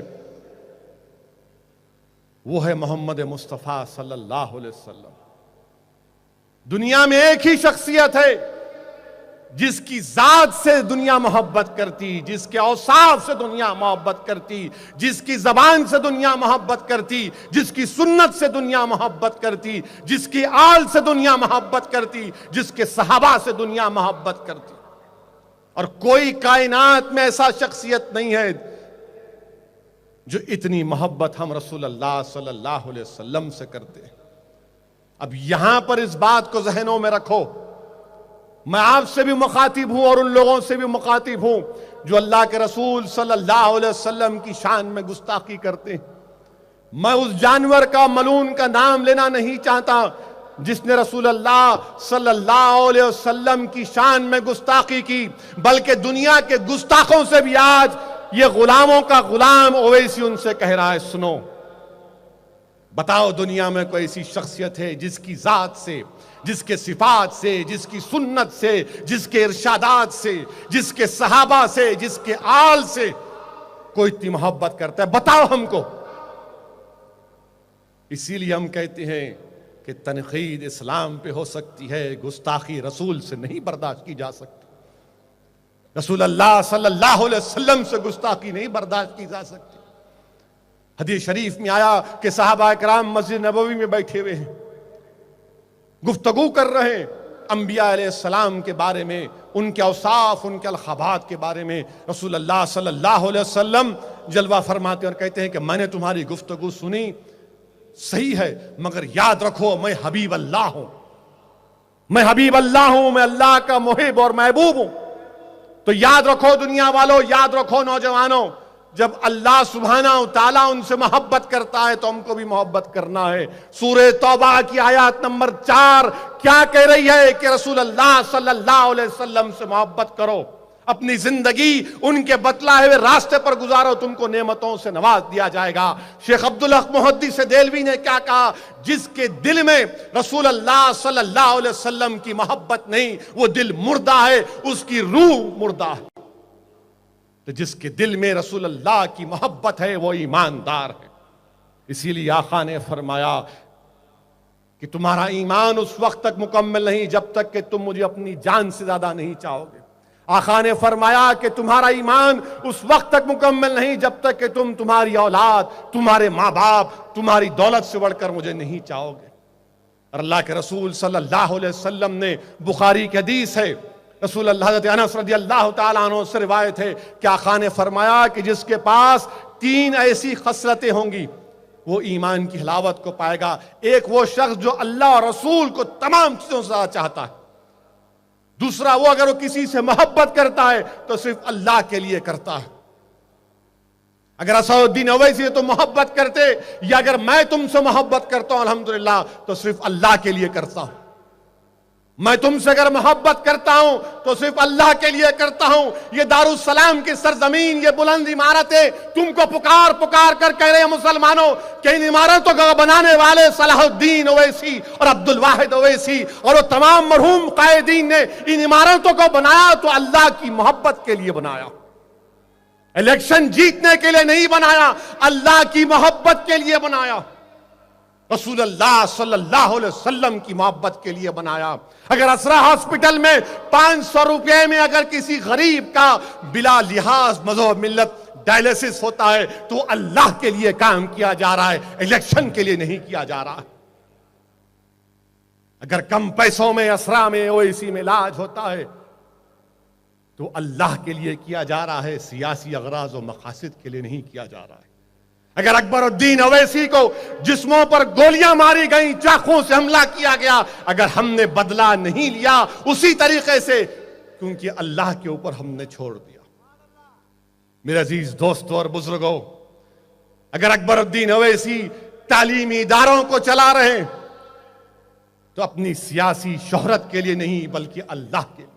वो है मोहम्मद मुस्तफ़ा सल्लल्लाहु अलैहि वसल्लम। दुनिया में एक ही शख्सियत है जिसकी जात से दुनिया मोहब्बत करती, जिसके औसाफ से दुनिया मोहब्बत करती, जिसकी जबान से दुनिया मोहब्बत करती, जिसकी सुन्नत से दुनिया मोहब्बत करती, जिसकी आल से दुनिया मोहब्बत करती, जिसके सहाबा से दुनिया मोहब्बत करती। और कोई कायनात में ऐसा शख्सियत नहीं है जो इतनी मोहब्बत हम रसूल अल्लाह सल्लल्लाहु अलैहि वसल्लम से करते हैं। अब यहां पर इस बात को जहनों में रखो, मैं आपसे भी मुखातिब हूं और उन लोगों से भी मुखातिब हूं जो अल्लाह के रसूल सल्लल्लाहु अलैहि वसल्लम की शान में गुस्ताखी करते हैं। मैं उस जानवर का, मलून का नाम लेना नहीं चाहता जिसने रसूल अल्लाह सल्लल्लाहु अलैहि वसल्लम की शान में गुस्ताखी की, बल्कि दुनिया के गुस्ताखों से भी आज ये गुलामों का गुलाम ओवैसी उनसे कह रहा है, सुनो, बताओ दुनिया में कोई ऐसी शख्सियत है जिसकी जात से, जिसके सिफात से, जिसकी सुन्नत से, जिसके इरशादात से, जिसके सहाबा से, जिसके आल से कोई इतनी मोहब्बत करता है? बताओ हमको। इसीलिए हम कहते हैं कि तनकीद इस्लाम पे हो सकती है, गुस्ताखी रसूल से नहीं बर्दाश्त की जा सकती। रसूल अल्लाह सल्लल्लाहु अलैहि वसल्लम से गुस्ताखी नहीं बर्दाश्त की जा सकती। हदीस शरीफ में आया कि सहाबा किराम मस्जिद नबवी में बैठे हुए हैं, गुफ्तगू कर रहे हैं अंबिया अलैहिस्सलाम के बारे में, उनके औसाफ, उनके अलखबात के बारे में। रसूल अल्लाह सल्लल्लाहु अलैहि वसल्लम जलवा फरमाते और कहते हैं कि मैंने तुम्हारी गुफ्तगू सुनी, सही है, मगर याद रखो मैं हबीब अल्लाह हूं, मैं हबीब अल्लाह हूं, मैं अल्लाह का मुहिब और महबूब हूं। तो याद रखो दुनिया वालों, याद रखो नौजवानों, जब अल्लाह सुब्हाना व तआला उनसे मोहब्बत करता है तो हमको भी मोहब्बत करना है। सूरह तौबा की आयत नंबर 4 क्या कह रही है कि रसूल अल्लाह सल्लल्लाहु अलैहि वसल्लम से मोहब्बत करो, अपनी जिंदगी उनके बतलाए हुए रास्ते पर गुजारो, तुमको नेमतों से नवाज दिया जाएगा। शेख अब्दुल हक मुहद्दिस देलवी ने क्या कहा? जिसके दिल में रसूल अल्लाह सल्लल्लाहु अलैहि वसल्लम की मोहब्बत नहीं, वो दिल मुर्दा है, उसकी रूह मुर्दा है। तो जिसके दिल में रसूल अल्लाह की मोहब्बत है वो ईमानदार है। इसीलिए आका ने फरमाया कि तुम्हारा ईमान उस वक्त तक मुकम्मल नहीं जब तक कि तुम मुझे अपनी जान से ज्यादा नहीं चाहोगे। आका ने फरमाया कि तुम्हारा ईमान उस वक्त तक मुकम्मल नहीं जब तक कि तुम तुम्हारी औलाद, तुम्हारे माँ बाप, तुम्हारी दौलत से बढ़कर मुझे नहीं चाहोगे। और अल्लाह के रसूल सल्लल्लाहु अलैहि वसल्लम ने, बुखारी की हदीस है, रसूल हज़रत अनस रज़ियल्लाहु तआला अन्हु से रिवायत है कि आका ने फरमाया कि जिसके पास 3 ऐसी खसलतें होंगी वो ईमान की हलावत को पाएगा। एक वो शख्स जो अल्लाह और रसूल को तमाम चीजों से ज्यादा चाहता है। दूसरा, वो अगर वो किसी से मोहब्बत करता है तो सिर्फ अल्लाह के लिए करता है। अगर असदुद्दीन ओवैसी तो मोहब्बत करते, या अगर मैं तुमसे मोहब्बत करता हूं अल्हम्दुलिल्लाह तो सिर्फ अल्लाह के लिए करता हूं। मैं तुमसे अगर मोहब्बत करता हूं तो सिर्फ अल्लाह के लिए करता हूं। ये दारुस्सलाम की सरजमीन, ये बुलंद इमारतें तुमको पुकार पुकार कर कह रहे हैं मुसलमानों कि इन इमारतों को बनाने वाले सलाहुद्दीन ओवैसी और अब्दुल वाहिद ओवैसी और वो तमाम मरहूम कायदीन ने इन इमारतों को बनाया तो अल्लाह की मोहब्बत के लिए बनाया, इलेक्शन जीतने के लिए नहीं बनाया, अल्लाह की मोहब्बत के लिए बनाया, रसूल अल्लाह सल्लल्लाहु अलैहि वसल्लम की मोहब्बत के लिए बनाया। अगर असरा हॉस्पिटल में 500 रुपए में अगर किसी गरीब का बिला लिहाज मजहब मिल्लत डायलिसिस होता है तो अल्लाह के लिए काम किया जा रहा है, इलेक्शन के लिए नहीं किया जा रहा है। अगर कम पैसों में असरा में ओवैसी में इलाज होता है तो अल्लाह के लिए किया जा रहा है, सियासी अगराज और मकासद के लिए नहीं किया जा रहा है। अगर अकबरुद्दीन ओवैसी को जिस्मों पर गोलियां मारी गई, चाकू से हमला किया गया, अगर हमने बदला नहीं लिया उसी तरीके से क्योंकि अल्लाह के ऊपर हमने छोड़ दिया। मेरे अजीज दोस्तों और बुजुर्गों, अगर अकबरुद्दीन अवैसी तालीमी इदारों को चला रहे हैं तो अपनी सियासी शोहरत के लिए नहीं, बल्कि अल्लाह के लिए।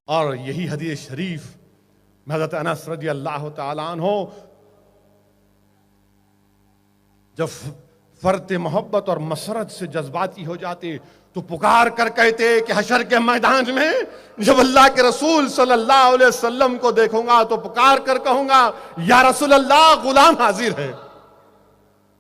और यही हदीस शरीफ हज़रत अनस रज़ी अल्लाह तआला अन्हु जब फर्त मोहब्बत और मसरत से जज्बाती हो जाते तो पुकार कर कहते कि हशर के मैदान में जब अल्लाह के रसूल सल्लल्लाहु अलैहि वसल्लम को देखूंगा तो पुकार कर कहूंगा, या रसूल अल्लाह, गुलाम हाजिर है।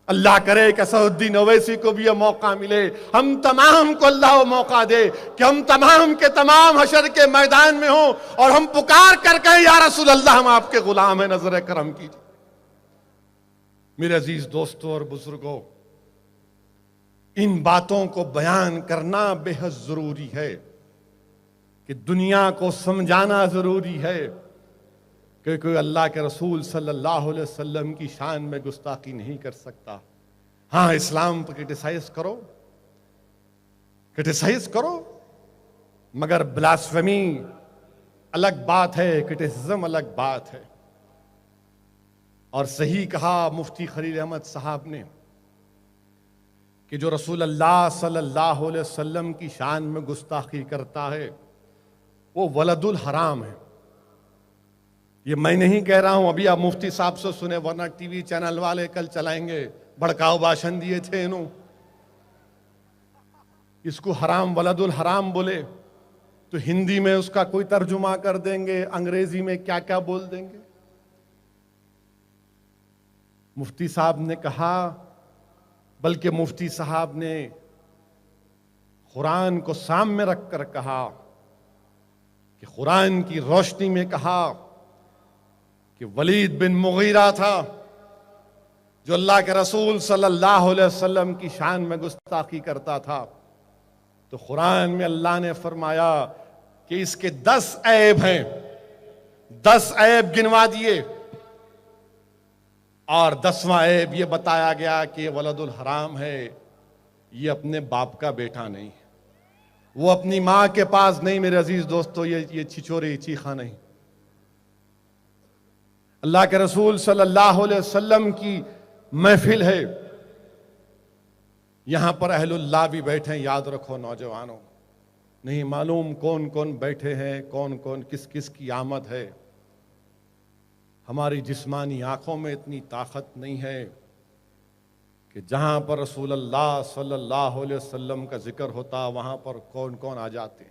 अल्लाह करे कि असदुद्दीन ओवैसी को भी यह मौका मिले, हम तमाम को अल्लाह मौका दे कि हम तमाम के तमाम हशर के मैदान में हो और हम पुकार कर कहें, या रसूल अल्लाह, हम आपके गुलाम हैं, नजर करम कीजिए। मेरे अजीज दोस्तों और बुजुर्गों, इन बातों को बयान करना बेहद जरूरी है कि दुनिया को समझाना जरूरी है कि कोई अल्लाह के रसूल सल्लल्लाहु अलैहि वसल्लम की शान में गुस्ताखी नहीं कर सकता। हाँ, इस्लाम पर क्रिटिसाइज करो, मगर ब्लास्फेमी अलग बात है, क्रिटिसिज्म अलग बात है। और सही कहा मुफ्ती खलील अहमद साहब ने कि जो रसूल अल्लाह सल्लल्लाहु अलैहि वसल्लम की शान में गुस्ताखी करता है वो वलदुल हराम है। ये मैं नहीं कह रहा हूं, अभी आप मुफ्ती साहब से सुने, वरना टीवी चैनल वाले कल चलाएंगे, भड़काऊ भाषण दिए थे इन्हों, इसको हराम, वलदुल हराम बोले तो हिंदी में उसका कोई तर्जुमा कर देंगे, अंग्रेजी में क्या क्या बोल देंगे। मुफ्ती साहब ने कहा, बल्कि मुफ्ती साहब ने कुरान को सामने रखकर कहा कि कुरान की रोशनी में कहा कि वलीद बिन मुगीरा था जो अल्लाह के रसूल सल्लल्लाहु अलैहि वसल्लम की शान में गुस्ताखी करता था। तो कुरान में अल्लाह ने फरमाया कि इसके 10 ऐब हैं, 10 ऐब गिनवा दिए और 10वां ऐब ये बताया गया कि ये वलदुल हराम है, ये अपने बाप का बेटा नहीं है, वो अपनी मां के पास नहीं। मेरे अजीज दोस्तों, ये छिछोरी चीखा नहीं। अल्लाह के रसूल सल्लल्लाहु अलैहि वसल्लम की महफिल है, यहां पर अहलुल्लाह भी बैठे हैं। याद रखो नौजवानों, नहीं मालूम कौन कौन बैठे हैं, कौन कौन किस किस की आमद है। हमारी जिस्मानी आंखों में इतनी ताकत नहीं है कि जहां पर रसूल अल्लाह सल्लल्लाहु अलैहि वसल्लम का जिक्र होता वहां पर कौन कौन आ जाते।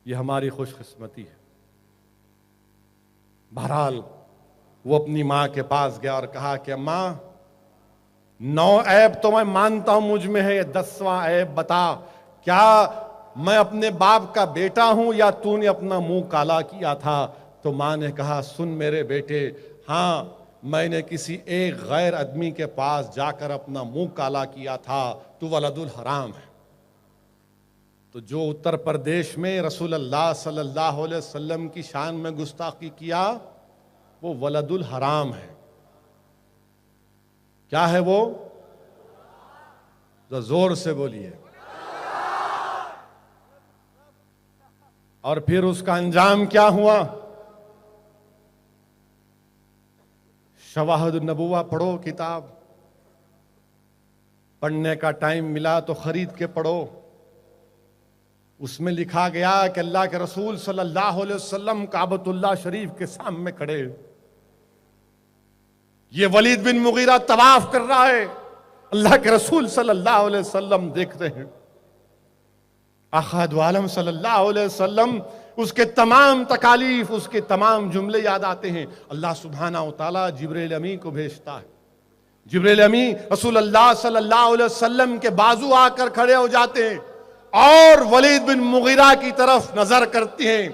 ये हमारी खुशकिस्मती है। बहरहाल वो अपनी माँ के पास गया और कहा कि माँ, 9 ऐब तो मैं मानता हूं मुझ में है, 10वां ऐब बता, क्या मैं अपने बाप का बेटा हूं या तूने अपना मुंह काला किया था? तो माँ ने कहा, सुन मेरे बेटे, हाँ मैंने किसी एक गैर आदमी के पास जाकर अपना मुंह काला किया था, तू वलदुल हराम है। तो जो उत्तर प्रदेश में रसूल अल्लाह सल्लल्लाहु अलैहि वसल्लम की शान में गुस्ताखी किया वो वलदुल हराम है। क्या है वो? तो जोर से बोलिए। और फिर उसका अंजाम क्या हुआ? शवाहिद नबुवा पढ़ो, किताब पढ़ने का टाइम मिला तो खरीद के पढ़ो। उसमें लिखा गया कि अल्लाह के रसूल सल्लल्लाहु अलैहि वसल्लम काबतुल्लाह शरीफ के सामने खड़े, ये वलीद बिन मुगीरा तवाफ कर रहा है, अल्लाह के रसूल सल्लल्लाहु अलैहि वसल्लम देख रहे हैं। आका दो आलम सल्लल्लाहु अलैहि वसल्लम, उसके तमाम तकालीफ, उसके तमाम जुमले याद आते हैं। अल्लाह सुब्हाना व तआला जिब्रील अमी को भेजता है। जिब्रील अमी रसूल अल्लाह सल्लल्लाहु अलैहि वसल्लम के बाजू आकर खड़े हो जाते हैं और वलीद बिन मुगीरा की तरफ नजर करते हैं।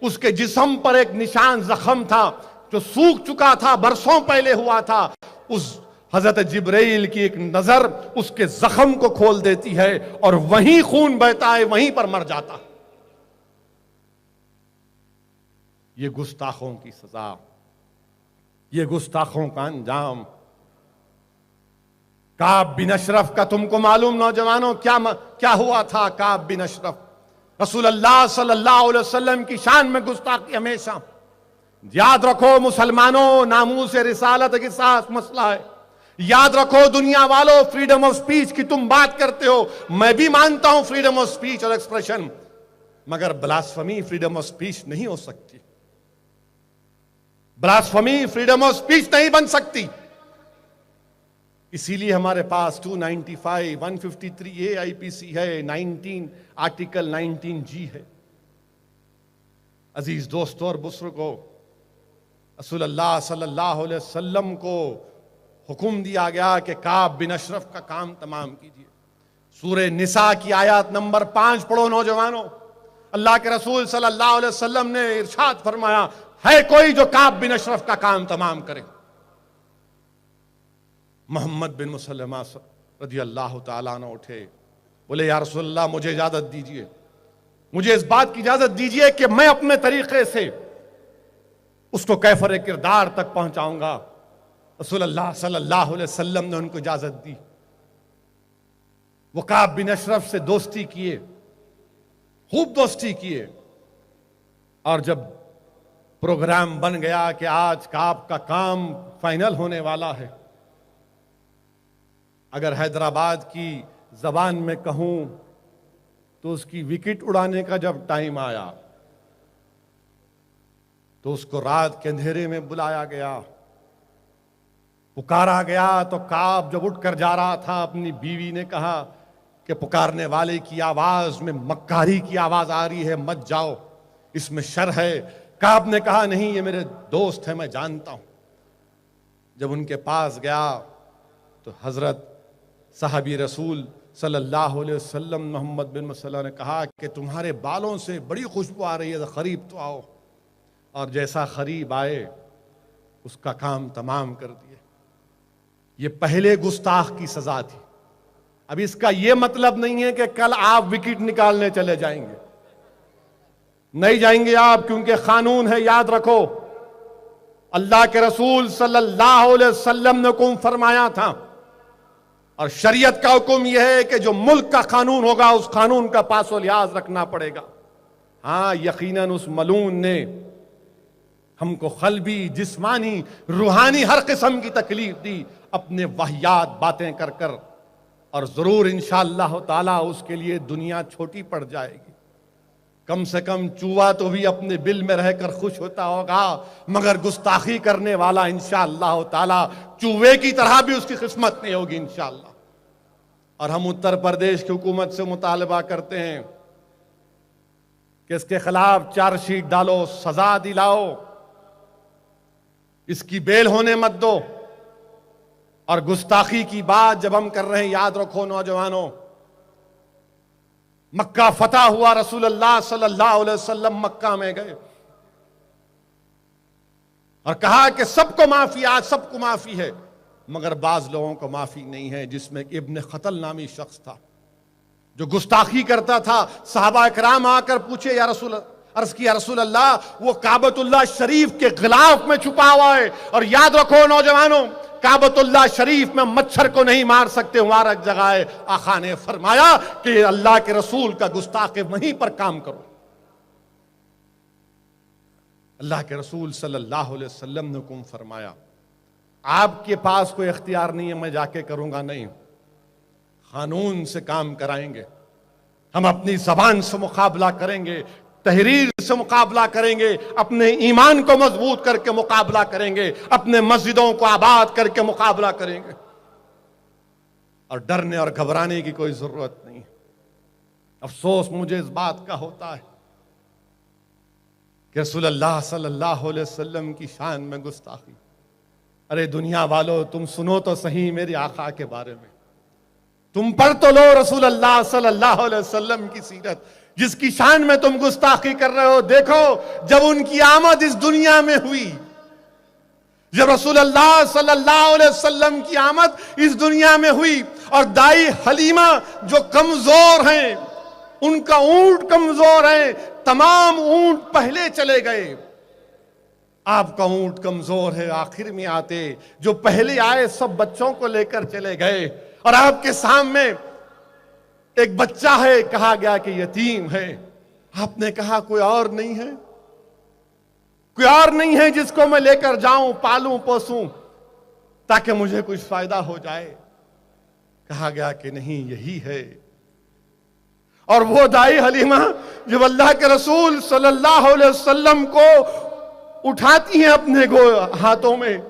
उसके जिस्म पर एक निशान जख्म था जो सूख चुका था, बरसों पहले हुआ था। उस हजरत जिब्रील की एक नजर उसके जख्म को खोल देती है और वहीं खून बहता है, वहीं पर मर जाता है। ये गुस्ताखों की सजा, ये गुस्ताखों का अंजाम। काब बिन अशरफ का तुमको मालूम नौजवानों क्या हुआ था? काब बिन अशरफ रसूल अल्लाह सल्लल्लाहु अलैहि वसल्लम की शान में गुस्ताखी हमेशा। याद रखो मुसलमानों, नामूस रिसालत के साथ मसला है। याद रखो दुनिया वालों, फ्रीडम ऑफ स्पीच की तुम बात करते हो, मैं भी मानता हूं फ्रीडम ऑफ स्पीच और एक्सप्रेशन, मगर ब्लास्फेमी फ्रीडम ऑफ स्पीच नहीं हो सकती। ब्लास्फेमी फ्रीडम ऑफ स्पीच नहीं बन सकती। इसीलिए हमारे पास 295, 153A IPC है, 19 आर्टिकल 19G है। अजीज दोस्तों और बुजुर्गों, रसूल अल्लाह सल्लल्लाहु अलैहि वसल्लम को हुक्म दिया गया कि काब बिन अशरफ का काम तमाम कीजिए। सूरह निसा की आयत नंबर 5 पढ़ो नौजवानों। अल्लाह के रसूल सल्लल्लाहु अलैहि वसल्लम ने इरशाद फरमाया, है कोई जो काब बिन अशरफ का काम तमाम करे? मोहम्मद बिन मुसल्लमा रज़ी अल्लाह ताला अन्हु उठे, बोले या रसूलल्लाह मुझे इजाजत दीजिए, मुझे इस बात की इजाजत दीजिए कि मैं अपने तरीके से उसको कैफर किरदार तक पहुंचाऊंगा। रसूलुल्लाह सल्लल्लाहु अलैहि वसल्लम ने उनको इजाजत दी। वो काब बिन अशरफ से दोस्ती किए, खूब दोस्ती किए, और जब प्रोग्राम बन गया कि आज काब का काम फाइनल होने वाला है, अगर हैदराबाद की जबान में कहूं तो उसकी विकेट उड़ाने का जब टाइम आया तो उसको रात के अंधेरे में बुलाया गया, पुकारा गया। तो काब जब उठकर जा रहा था, अपनी बीवी ने कहा कि पुकारने वाले की आवाज में मक्कारी की आवाज आ रही है, मत जाओ, इसमें शर है। काब ने कहा नहीं, ये मेरे दोस्त है, मैं जानता हूं। जब उनके पास गया तो हजरत साहबी रसूल सल्लल्लाहु अलैहि वसल्लम मोहम्मद बिन मसल्लम ने कहा कि तुम्हारे बालों से बड़ी खुशबू आ रही है, करीब तो आओ। और जैसा करीब आए उसका काम तमाम कर दिए। ये पहले गुस्ताख की सजा थी। अब इसका यह मतलब नहीं है कि कल आप विकेट निकालने चले जाएंगे, नहीं जाएंगे आप, क्योंकि कानून है। याद रखो, अल्लाह के रसूल सल्लल्लाहु अलैहि वसल्लम ने हुक्म फरमाया था, और शरीयत का हुक्म यह है कि जो मुल्क का कानून होगा उस कानून का पासो लिहाज रखना पड़ेगा। हां, यकीनन उस मलून ने हमको खल्बी, जिस्मानी, रूहानी हर किस्म की तकलीफ दी अपने वाहियात बातें कर कर, और जरूर इंशाअल्लाह ताला उसके लिए दुनिया छोटी पड़ जाएगी। कम से कम चूहा तो भी अपने बिल में रहकर खुश होता होगा, मगर गुस्ताखी करने वाला इंशाअल्लाह ताला चूहे की तरह भी उसकी किस्मत नहीं होगी इंशाअल्लाह। और हम उत्तर प्रदेश की हुकूमत से मुतालबा करते हैं कि इसके खिलाफ चार्जशीट डालो, सजा दिलाओ, इसकी बेल होने मत दो। और गुस्ताखी की बात जब हम कर रहे हैं, याद रखो नौजवानों, मक्का फतह हुआ, रसूलुल्लाह सल्लल्लाहु अलैहि वसल्लम मक्का में गए और कहा कि सबको माफी, आज सबको माफी है, मगर बाज लोगों को माफी नहीं है, जिसमें इब्न खतल नामी शख्स था जो गुस्ताखी करता था। सहाबा इकराम आकर पूछे, या रसूल, अर्ज किया रसूल अल्लाह, वो काबतुल्लाह शरीफ के गिलाफ में छुपा हुआ है। और याद रखो नौजवानों, काबतुल्लाह शरीफ में मच्छर को नहीं मार सकते, मुबारक जगह है। आका ने फरमाया कि अल्लाह के रसूल का गुस्ताखे वहीं पर काम करो। अल्लाह के रसूल सल्लल्लाहु अलैहि वसल्लम ने हुक्म फरमाया, आपके पास कोई इख्तियार नहीं है मैं जाके करूंगा, नहीं, कानून से काम कराएंगे। हम अपनी जबान से मुकाबला करेंगे, तहरीर से मुकाबला करेंगे, अपने ईमान को मजबूत करके मुकाबला करेंगे, अपने मस्जिदों को आबाद करके मुकाबला करेंगे, और डरने और घबराने की कोई जरूरत नहीं। अफसोस मुझे इस बात का होता है कि रसूलुल्लाह सल्लल्लाहु अलैहि वसल्लम की शान में गुस्ताखी। अरे दुनिया वालों, तुम सुनो तो सही मेरे आका के बारे में, तुम पढ़ तो लो रसूलुल्लाह सल्लल्लाहु अलैहि वसल्लम की सीरत, जिसकी शान में तुम गुस्ताखी कर रहे हो। देखो, जब उनकी आमद इस दुनिया में हुई, जब रसूलुल्लाह सल्लल्लाहु अलैहि वसल्लम की आमद इस दुनिया में हुई, और दाई हलीमा जो कमजोर हैं, उनका ऊंट कमजोर है, तमाम ऊंट पहले चले गए, आपका ऊंट कमजोर है, आखिर में आते, जो पहले आए सब बच्चों को लेकर चले गए, और आपके सामने एक बच्चा है, कहा गया कि यतीम है, आपने कहा कोई और नहीं है, कोई और नहीं है जिसको मैं लेकर जाऊं, पालूं पोसूं ताकि मुझे कुछ फायदा हो जाए। कहा गया कि नहीं, यही है। और वो दाई हलीमा जब अल्लाह के रसूल सल्लल्लाहु अलैहि वसल्लम को उठाती हैं अपने हाथों में,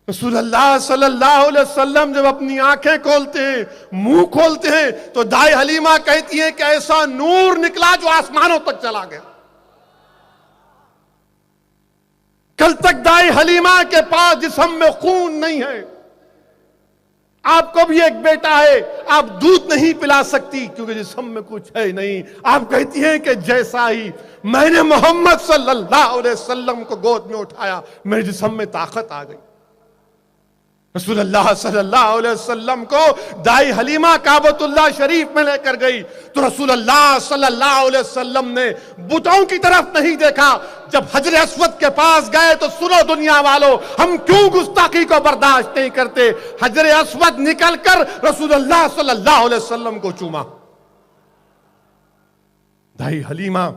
रसूलुल्लाह सल्लल्लाहु अलैहि वसल्लम जब अपनी आंखें खोलते हैं, मुंह खोलते हैं, तो दाई हलीमा कहती हैं कि ऐसा नूर निकला जो आसमानों तक चला गया। कल तक दाई हलीमा के पास जिस्म में खून नहीं है, आपको भी एक बेटा है, आप दूध नहीं पिला सकती क्योंकि जिस्म में कुछ है नहीं। आप कहती हैं कि जैसा ही मैंने मोहम्मद सल्लल्लाहु अलैहि वसल्लम को गोद में उठाया, मेरे जिस्म में ताकत आ गई। रसूलुल्लाह सल्लल्लाहु अलैहि वसल्लम को दाई हलीमा काबतुल्लाह शरीफ में लेकर गई तो रसूलुल्लाह सल्लल्लाहु अलैहि वसल्लम ने बुतों की तरफ नहीं देखा। जब हजर अस्वद के पास गए तो सुनो दुनिया वालों, हम क्यों गुस्ताखी को बर्दाश्त नहीं करते, हजर अस्वद निकलकर रसूलुल्लाह सल्लल्लाहु अलैहि वसल्लम को चूमा। दाई हलीमा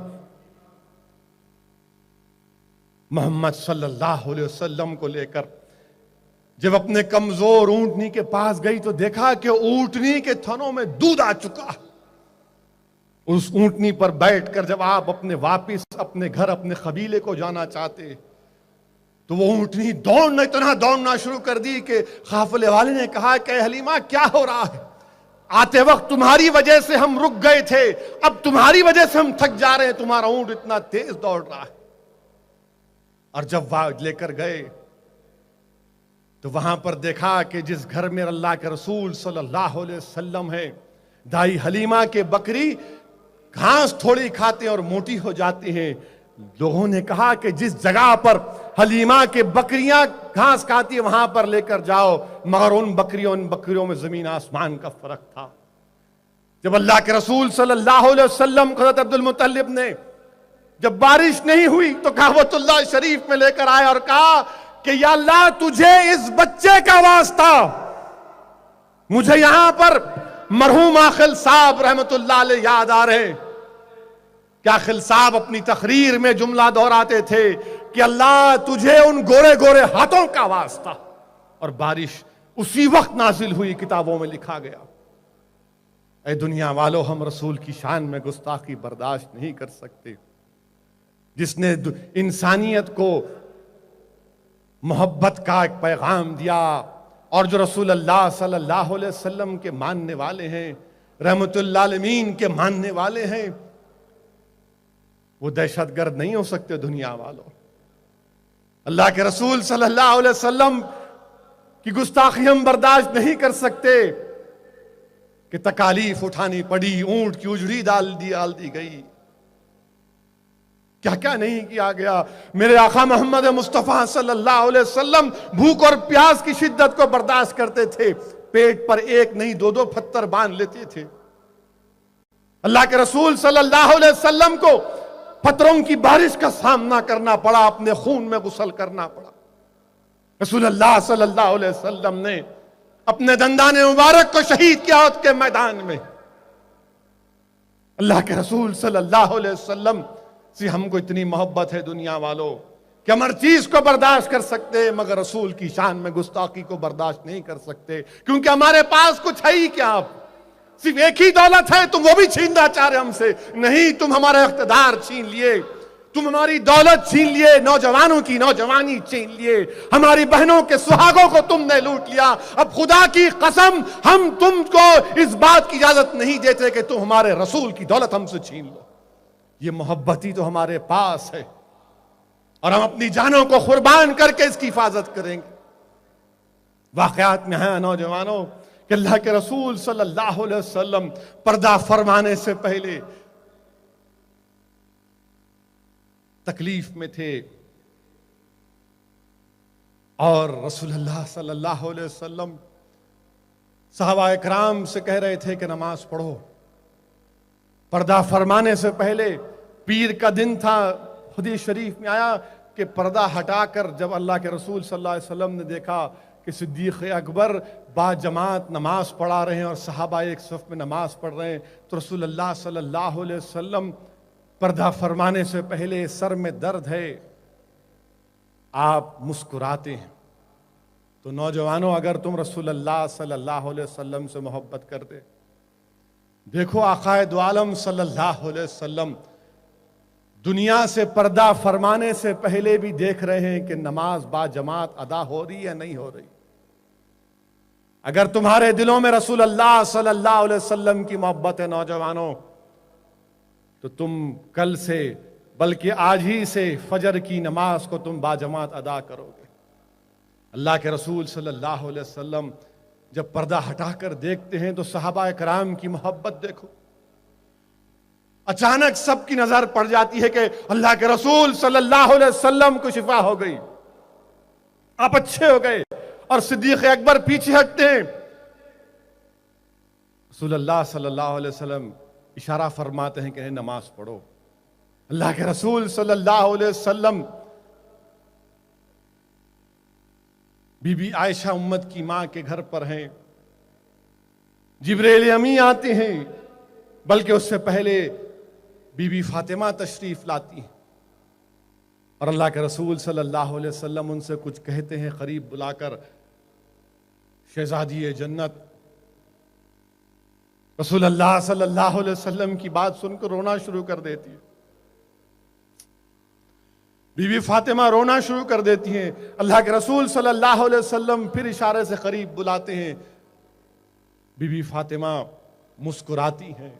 मोहम्मद सल्लल्लाहु अलैहि वसल्लम को लेकर जब अपने कमजोर ऊंटनी के पास गई तो देखा कि ऊंटनी के थनों में दूध आ चुका। उस ऊंटनी पर बैठकर जब आप अपने वापिस अपने घर अपने कबीले को जाना चाहते तो वो ऊंटनी इतना दौड़ना शुरू कर दी कि काफिले वाले ने कहा कि हलीमा क्या हो रहा है, आते वक्त तुम्हारी वजह से हम रुक गए थे, अब तुम्हारी वजह से हम थक जा रहे हैं, तुम्हारा ऊंट इतना तेज दौड़ रहा है। और जब वह लेकर गए तो वहां पर देखा कि जिस घर में अल्लाह के रसूल सल्लल्लाहु अलैहि वसल्लम है, दाई हलीमा के बकरी घास थोड़ी खाते और मोटी हो जाती हैं। लोगों ने कहा कि जिस जगह पर हलीमा के बकरियां घास खाती है वहां पर लेकर जाओ, मगर उन बकरियों में जमीन आसमान का फर्क था। जब अल्लाह के रसूल सल्लल्लाहु अलैहि वसल्लम को हज़रत अब्दुल मुत्तलिब ने जब बारिश नहीं हुई तो काबतुल्लाह शरीफ में लेकर आए और कहा कि या अल्लाह तुझे इस बच्चे का वास्ता, मुझे यहां पर मरहूम आखिल साहब रहमतुल्लाह अलैह याद आ रहे हैं कि आखिल साहब अपनी तकरीर में जुमला दोहराते थे कि अल्लाह तुझे उन गोरे गोरे हाथों का वास्ता। और बारिश उसी वक्त नाजिल हुई, किताबों में लिखा गया। ऐ दुनिया वालों, हम रसूल की शान में गुस्ताखी बर्दाश्त नहीं कर सकते। जिसने इंसानियत को मोहब्बत का एक पैगाम दिया और जो रसूल अल्लाह सल्लल्लाहु अलैहि वसल्लम के मानने वाले हैं, रहमतुल्लाह आलमीन के मानने वाले हैं, वो दहशतगर्द नहीं हो सकते। दुनिया वालों, अल्लाह के रसूल सल्लल्लाहु अलैहि वसल्लम की गुस्ताखी हम बर्दाश्त नहीं कर सकते कि तकालीफ उठानी पड़ी, ऊंट की उजड़ी डाल दी गई, क्या क्या नहीं किया गया। मेरे आका मोहम्मद मुस्तफ़ा सल्लल्लाहु अलैहि वसल्लम भूख और प्यास की शिद्दत को बर्दाश्त करते थे, पेट पर एक नहीं दो पत्थर बांध लेते थे। अल्लाह के रसूल सल्लल्लाहु अलैहि वसल्लम को पत्थरों की बारिश का सामना करना पड़ा, अपने खून में गुसल करना पड़ा। रसूल अल्लाह सल्लल्लाहु अलैहि वसल्लम ने अपने दंदाने मुबारक को शहीद किया उहद के मैदान में। अल्लाह के रसूल सल्लल्लाहु अलैहि वसल्लम से हमको इतनी मोहब्बत है दुनिया वालों कि हम हर चीज को बर्दाश्त कर सकते हैं, मगर रसूल की शान में गुस्ताखी को बर्दाश्त नहीं कर सकते, क्योंकि हमारे पास कुछ है ही क्या। आप सिर्फ एक ही दौलत है, तुम वो भी छीनना चाह रहे हमसे। नहीं, तुम हमारा इख्तिदार छीन लिए, तुम हमारी दौलत छीन लिए, नौजवानों की नौजवानी छीन लिए, हमारी बहनों के सुहागों को तुमने लूट लिया। अब खुदा की कसम, हम तुमको इस बात की इजाजत नहीं देते कि तुम हमारे रसूल की दौलत हमसे छीन लो। ये मोहब्बत ही तो हमारे पास है और हम अपनी जानों को कुर्बान करके इसकी हिफाजत करेंगे। वाकयात में है नौजवानों कि अल्लाह के रसूल सल्लल्लाहु अलैहि वसल्लम पर्दा फरमाने से पहले तकलीफ में थे और रसूलुल्लाह सल्लल्लाहु अलैहि वसल्लम सहाबा इकराम से कह रहे थे कि नमाज पढ़ो। पर्दा फरमाने से पहले पीर का दिन था, हदीस शरीफ में आया कि पर्दा हटाकर जब अल्लाह के रसूल सल्लल्लाहु अलैहि वसल्लम ने देखा कि सिद्दीक़ अकबर बाजमात नमाज पढ़ा रहे हैं और सहाबा एक सफ में नमाज पढ़ रहे हैं, तो रसूलुल्लाह सल्लल्लाहु अलैहि वसल्लम पर्दा फरमाने से पहले सर में दर्द है, आप मुस्कुराते हैं। तो नौजवानों, अगर तुम रसूलुल्लाह सल्लल्लाहु अलैहि वसल्लम से मोहब्बत करते, देखो आकाए दो आलम सल्लल्लाहु अलैहि वसल्लम दुनिया से पर्दा फरमाने से पहले भी देख रहे हैं कि नमाज बाजमात अदा हो रही है नहीं हो रही। अगर तुम्हारे दिलों में रसूलुल्लाह सल्लल्लाहु अलैहि वसल्लम की मोहब्बत है नौजवानों, तो तुम कल से बल्कि आज ही से फजर की नमाज को तुम बाजमात अदा करोगे। अल्लाह के रसूल सल्लल्लाहु अलैहि वसल्लम जब पर्दा हटाकर देखते हैं तो सहाबा कराम की मोहब्बत देखो। अचानक सबकी नजर पड़ जाती है कि अल्लाह के रसूल सल्लल्लाहु अलैहि वसल्लम को शिफा हो गई, आप अच्छे हो गए। और सिद्दीक़ अकबर पीछे हटते हैं। रसूलुल्लाह सल्लल्लाहु अलैहि वसल्लम इशारा फरमाते हैं कि नमाज पढ़ो। अल्लाह के रसूल सल्लल्लाहु अलैहि वसल्लम बीबी आयशा उम्मत की मां के घर पर हैं, जिब्रील अमी आते हैं, बल्कि उससे पहले बीबी फातिमा तशरीफ लाती हैं और अल्लाह के रसूल सल्लल्लाहु अलैहि वसल्लम उनसे कुछ कहते हैं, करीब बुलाकर शहजादी जन्नत। रसूलुल्लाह सल्लल्लाहु अलैहि वसल्लम की बात सुनकर रोना शुरू कर देती है। बीबी फातिमा रोना शुरू कर देती हैं। अल्लाह के रसूल सल्लल्लाहु अलैहि वसल्लम फिर इशारे से करीब बुलाते हैं। बीबी फातिमा मुस्कुराती हैं।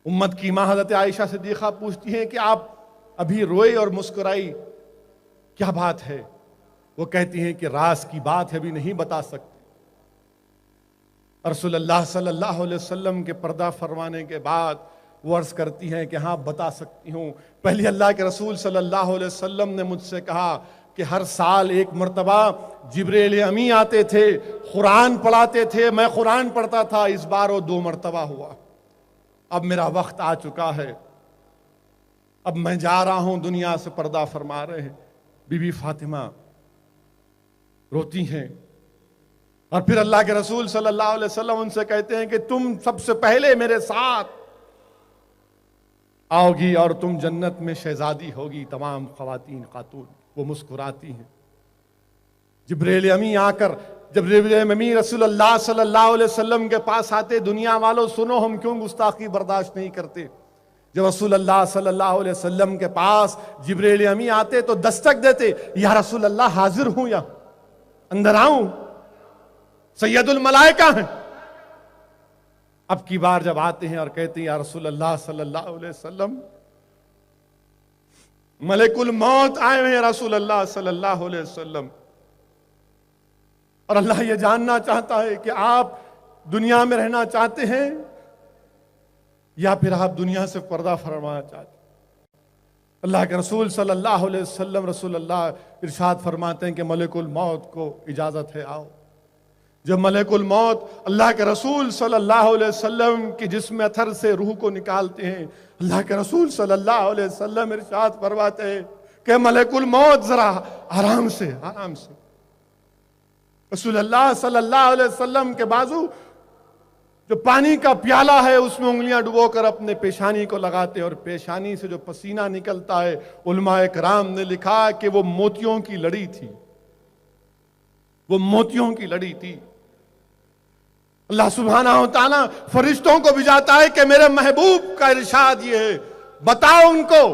उम्मत की मां हज़रत आयशा सिद्दीक़ा पूछती हैं कि आप अभी रोए और मुस्कुराई, क्या बात है? वो कहती हैं कि राज की बात है, अभी नहीं बता सकते। रसूलुल्लाह सल्लल्लाहु अलैहि वसल्लम के पर्दा फरमाने के बाद वो अर्ज करती हैं कि हाँ बता सकती हूँ। पहले अल्लाह के रसूल सल्लल्लाहु अलैहि वसल्लम ने मुझसे कहा कि हर साल एक मरतबा जिब्रील अमी आते थे, कुरान पढ़ाते थे, मैं कुरान पढ़ता था। इस बार वो 2 मरतबा हुआ। अब मेरा वक्त आ चुका है, अब मैं जा रहा हूं, दुनिया से पर्दा फरमा रहे हैं। बीबी फातिमा रोती हैं और फिर अल्लाह के रसूल सल्लल्लाहु अलैहि वसल्लम उनसे कहते हैं कि तुम सबसे पहले मेरे साथ आओगी और तुम जन्नत में शहजादी होगी, तमाम खवातीन खातून। वो मुस्कुराती हैं। जिब्रील अमी आकर, जब जिब्रील अमी रसूलुल्लाह सल्लल्लाहु अलैहि वसल्लम के पास आते, दुनिया वालों सुनो, हम क्यों गुस्ताखी बर्दाश्त नहीं करते। जब रसूलुल्लाह सल्लल्लाहु अलैहि वसल्लम के पास जिब्रील अमी आते तो दस्तक देते, या रसूलुल्लाह हाजिर हूं, या अंदर आऊं, सैयदुल मलाइका हैं। अब की बार जब आते हैं और कहते हैं या रसूलुल्लाह सल्लल्लाहु अलैहि वसल्लम, मलकुल मौत आए हैं रसूलुल्लाह सल्लल्लाहु अलैहि वसल्लम, और अल्लाह ये जानना चाहता है कि आप दुनिया में रहना चाहते हैं या फिर आप दुनिया से पर्दा फरमाना चाहते हैं। अल्लाह के रसूल सल्लल्लाहु अलैहि वसल्लम रसूलुल्लाह इरशाद फरमाते हैं कि मलकुल मौत को इजाजत है, आओ। जब मलकुल मौत अल्लाह के रसूल सल्लल्लाहु अलैहि वसल्लम की जिस्म अथर से रूह को निकालते हैं, अल्लाह के रसूल सल्लल्लाहु अलैहि वसल्लम इरशाद फरमाते हैं कि मलकुल मौत जरा आराम से, आराम से। रसूलुल्लाह सल्लल्लाहु अलैहि वसल्लम के बाजू जो पानी का प्याला है उसमें उंगलियां डुबोकर अपने पेशानी को लगाते हैं, और पेशानी से जो पसीना निकलता है, उलमाए कराम ने लिखा कि वो मोतियों की लड़ी थी, वो मोतियों की लड़ी थी। अल्लाह सुब्हानहू तआला फरिश्तों को भिजाता है कि मेरे महबूब का इरशाद ये है, बताओ उनको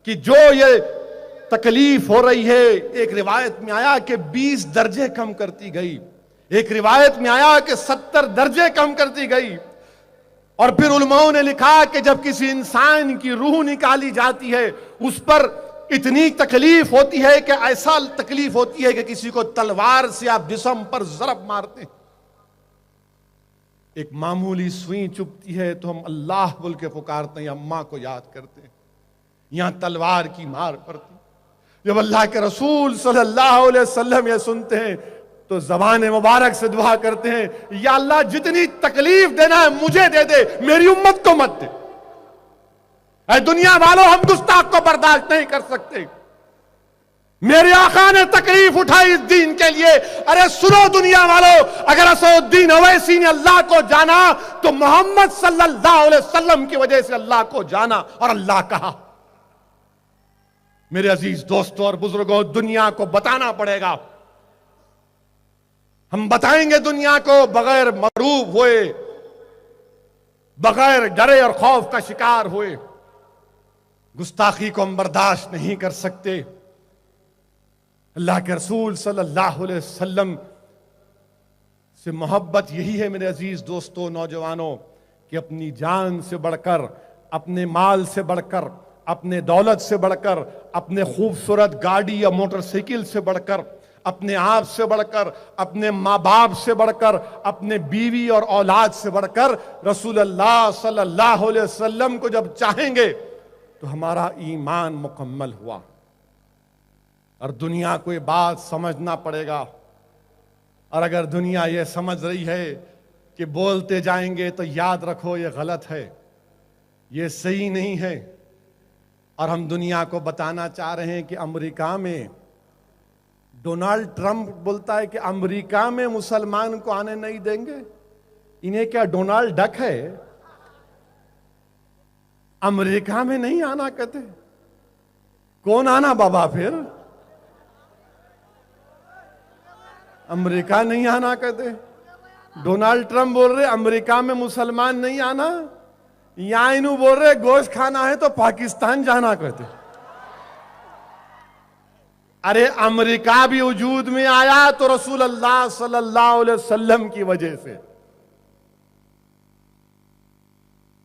कि जो ये तकलीफ हो रही है, एक रिवायत में आया कि 20 दर्जे कम करती गई, एक रिवायत में आया कि 70 दर्जे कम करती गई। और फिर उलमाओं ने लिखा कि जब किसी इंसान की रूह निकाली जाती है उस पर इतनी तकलीफ होती है कि ऐसा तकलीफ होती है कि किसी को तलवार से आप जिस्म पर ज़रब मारते हैं। एक मामूली सुई चुभती है तो हम अल्लाह बोल के पुकारते हैं, अम्मा को याद करते हैं। यहां तलवार की मार पड़ती। जब अल्लाह के रसूल सल्लल्लाहु अलैहि वसल्लम ये सुनते हैं तो ज़बान मुबारक से दुआ करते हैं, या अल्लाह जितनी तकलीफ देना है मुझे दे दे, मेरी उम्मत को मत दे। ऐ दुनिया वालों, हम गुस्ताख को बर्दाश्त नहीं कर सकते। मेरे आका ने तकलीफ उठाई इस दीन के लिए। अरे सुनो दुनिया वालों, अगर असदुद्दीन ओवैसी ने अल्लाह को जाना तो मोहम्मद सल्लल्लाहु अलैहि वसल्लम की वजह से अल्लाह को जाना और अल्लाह कहा। मेरे अजीज दोस्तों और बुजुर्गों, दुनिया को बताना पड़ेगा। हम बताएंगे दुनिया को, बगैर मरूब हुए, बगैर डरे और खौफ का शिकार हुए। गुस्ताखी को हम बर्दाश्त नहीं कर सकते। अल्लाह के रसूल सल्लल्लाहु अलैहि वसल्लम से मोहब्बत यही है मेरे अजीज दोस्तों, नौजवानों, कि अपनी जान से बढ़कर, अपने माल से बढ़कर, अपने दौलत से बढ़कर, अपने खूबसूरत गाड़ी या मोटरसाइकिल से बढ़कर, अपने आप से बढ़कर, अपने माँ बाप से बढ़कर, अपने बीवी और औलाद से बढ़कर रसूल अल्लाह सल्लल्लाहु अलैहि वसल्लम को जब चाहेंगे तो हमारा ईमान मुकम्मल हुआ। और दुनिया को ये बात समझना पड़ेगा। और अगर दुनिया ये समझ रही है कि बोलते जाएंगे तो याद रखो ये गलत है, ये सही नहीं है। और हम दुनिया को बताना चाह रहे हैं कि अमेरिका में डोनाल्ड ट्रंप बोलता है कि अमेरिका में मुसलमान को आने नहीं देंगे। इन्हें क्या डोनाल्ड डक है? अमेरिका में नहीं आना कहते। कौन आना बाबा फिर? अमेरिका नहीं आना कहते। डोनाल्ड ट्रंप बोल रहे अमेरिका में मुसलमान नहीं आना। यहां इन्हों बोल रहे गोश्त खाना है तो पाकिस्तान जाना कहते। अरे अमेरिका भी वजूद में आया तो रसूल अल्लाह सल्लल्लाहु अलैहि वसल्लम की वजह से।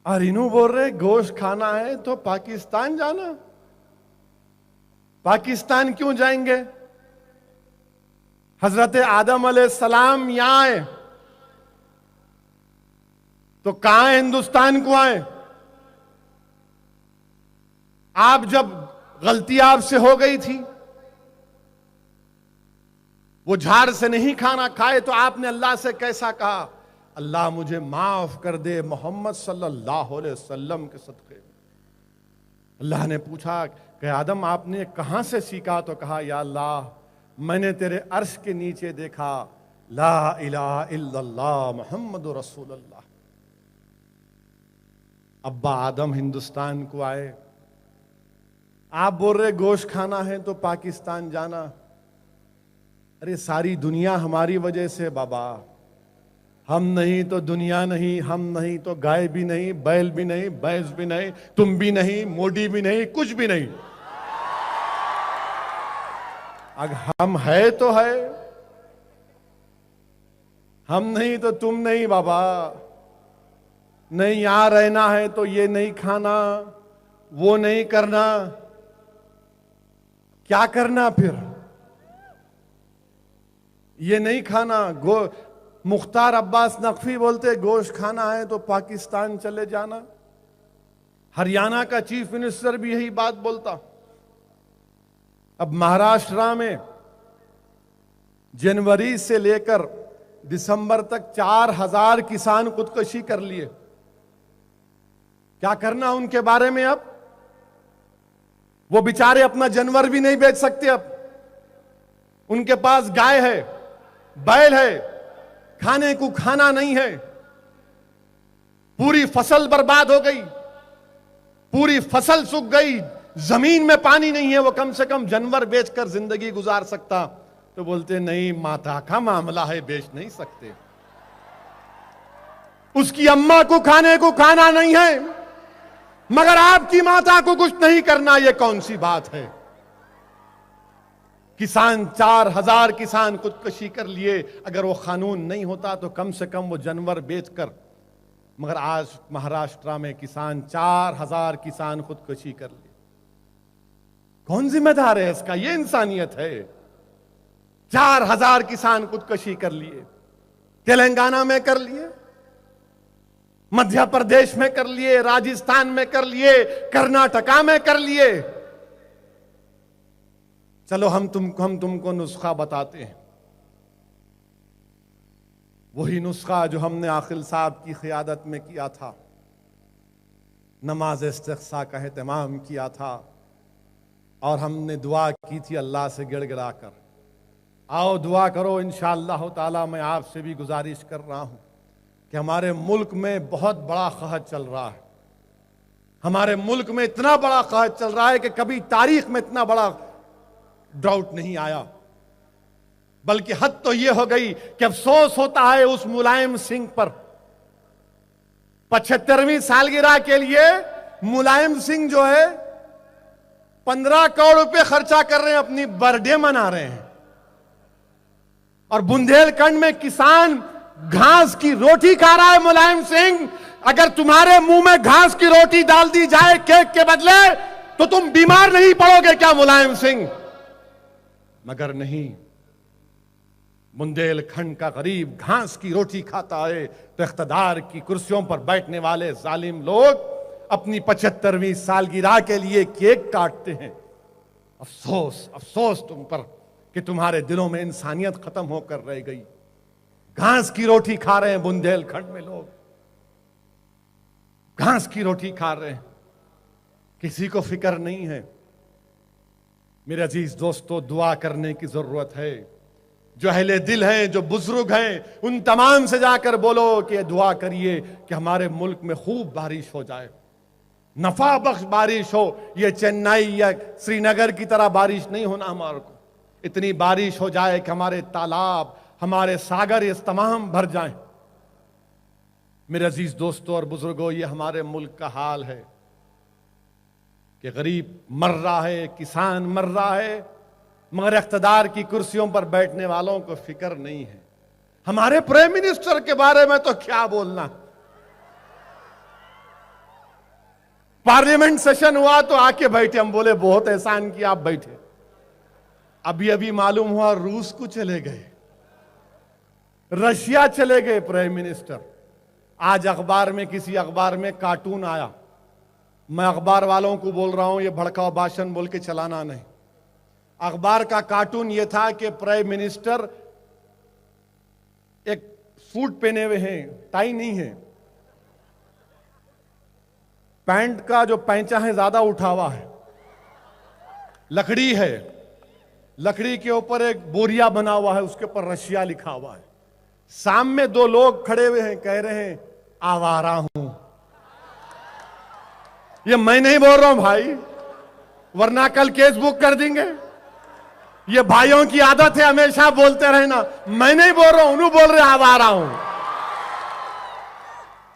और इन्हों बोल रहे गोश्त खाना है तो पाकिस्तान जाना। पाकिस्तान क्यों जाएंगे? हजरत आदम अलैहिस्सलाम यहां आए तो कहां हिंदुस्तान को आए? आप जब गलती आपसे हो गई थी, वो झाड़ से नहीं खाना खाए तो आपने अल्लाह से कैसा कहा, अल्लाह मुझे माफ कर दे मोहम्मद सल्लल्लाहु अलैहि वसल्लम के सदक़े। अल्लाह ने पूछा कि आदम आपने कहां से सीखा? तो कहा या अल्लाह मैंने तेरे अर्श के नीचे देखा ला इलाहा इल्लल्लाह मुहम्मदुर रसूलुल्लाह। अब्बा आदम हिंदुस्तान को आए, आप बोल रहे गोश्त खाना है तो पाकिस्तान जाना। अरे सारी दुनिया हमारी वजह से बाबा। हम नहीं तो दुनिया नहीं, हम नहीं तो गाय भी नहीं, बैल भी नहीं, भैंस भी नहीं, तुम भी नहीं, मोदी भी नहीं, कुछ भी नहीं। अगर हम है तो है, हम नहीं तो तुम नहीं बाबा। नहीं यहां रहना है तो ये नहीं खाना, वो नहीं करना। क्या करना फिर? ये नहीं खाना। मुख्तार अब्बास नकवी बोलते गोश्त खाना है तो पाकिस्तान चले जाना। हरियाणा का चीफ मिनिस्टर भी यही बात बोलता। अब महाराष्ट्र में जनवरी से लेकर दिसंबर तक 4000 किसान खुदकुशी कर लिए। क्या करना उनके बारे में? अब वो बेचारे अपना जानवर भी नहीं बेच सकते। अब उनके पास गाय है, बैल है, खाने को खाना नहीं है। पूरी फसल बर्बाद हो गई, पूरी फसल सूख गई, जमीन में पानी नहीं है। वो कम से कम जानवर बेचकर जिंदगी गुजार सकता। तो बोलते नहीं, माता का मामला है, बेच नहीं सकते। उसकी अम्मा को खाने को खाना नहीं है, मगर आपकी माता को कुछ नहीं करना। ये कौन सी बात है? किसान 4000 किसान खुदकुशी कर लिए। अगर वो कानून नहीं होता तो कम से कम वो जानवर बेचकर, मगर आज महाराष्ट्र में किसान 4000 किसान खुदकुशी कर लिए। कौन जिम्मेदार है इसका? ये इंसानियत है? 4000 किसान खुदकुशी कर लिए। तेलंगाना में कर लिए, मध्य प्रदेश में कर लिए, राजस्थान में कर लिए, कर्नाटका में कर लिए। चलो हम तुमको नुस्खा बताते हैं। वही नुस्खा जो हमने आकिल साहब की क़ियादत में किया था, नमाज इस्तिग़्सा का एहतमाम किया था, और हमने दुआ की थी अल्लाह से गिड़गिड़ा कर, आओ दुआ करो। इंशाअल्लाह ताला मैं आपसे भी गुजारिश कर रहा हूं कि हमारे मुल्क में बहुत बड़ा कहर चल रहा है। हमारे मुल्क में इतना बड़ा कहर चल रहा है कि कभी तारीख में इतना बड़ा ड्राउट नहीं आया। बल्कि हद तो यह हो गई कि अफसोस होता है उस मुलायम सिंह पर। 75वीं सालगिरह के लिए मुलायम सिंह जो है 15 करोड़ रुपए खर्चा कर रहे हैं, अपनी बर्थडे मना रहे हैं। और बुंदेलखंड में किसान घास की रोटी खा रहा है। मुलायम सिंह, अगर तुम्हारे मुंह में घास की रोटी डाल दी जाए केक के बदले तो तुम बीमार नहीं पड़ोगे क्या मुलायम सिंह? मगर नहीं, बुंदेलखंड का गरीब घास की रोटी खाता है तो इख्तदार की कुर्सियों पर बैठने वाले जालिम लोग अपनी 75वीं सालगिरह के लिए केक काटते हैं। अफसोस, अफसोस तुम पर कि तुम्हारे दिलों में इंसानियत खत्म होकर रह गई। घास की रोटी खा रहे हैं बुंदेलखंड में लोग, घास की रोटी खा रहे हैं, किसी को फिक्र नहीं है। मेरे अजीज दोस्तों, दुआ करने की जरूरत है। जो अहले दिल हैं, जो बुजुर्ग हैं, उन तमाम से जाकर बोलो कि दुआ करिए कि हमारे मुल्क में खूब बारिश हो जाए, नफा बख्श बारिश हो। ये चेन्नई या श्रीनगर की तरह बारिश नहीं होना हमारे को। इतनी बारिश हो जाए कि हमारे तालाब, हमारे सागर ये तमाम भर जाएं। मेरे अजीज दोस्तों और बुजुर्गों, ये हमारे मुल्क का हाल है कि गरीब मर रहा है, किसान मर रहा है, मगर इख्तदार की कुर्सियों पर बैठने वालों को फिक्र नहीं है। हमारे प्राइम मिनिस्टर के बारे में तो क्या बोलना। पार्लियामेंट सेशन हुआ तो आके बैठे, हम बोले बहुत एहसान किया, आप बैठे। अभी अभी मालूम हुआ रूस को चले गए, रशिया चले गए प्राइम मिनिस्टर। आज अखबार में, किसी अखबार में कार्टून आया। मैं अखबार वालों को बोल रहा हूं, ये भड़काऊ भाषण बोल के चलाना नहीं। अखबार का कार्टून ये था कि प्राइम मिनिस्टर एक सूट पहने हुए हैं, टाई नहीं है, पैंट का जो पैंचा है ज्यादा उठा हुआ है, लकड़ी है, लकड़ी के ऊपर एक बोरिया बना हुआ है, उसके ऊपर रशिया लिखा हुआ है। सामने दो लोग खड़े हुए हैं, कह रहे हैं आवारा हूं। ये मैं नहीं बोल रहा हूं भाई, वरना कल केस बुक कर देंगे। ये भाइयों की आदत है हमेशा बोलते रहना। मैं नहीं बोल रहा हूं, उन्होंने बोल रहे आवारा हूं।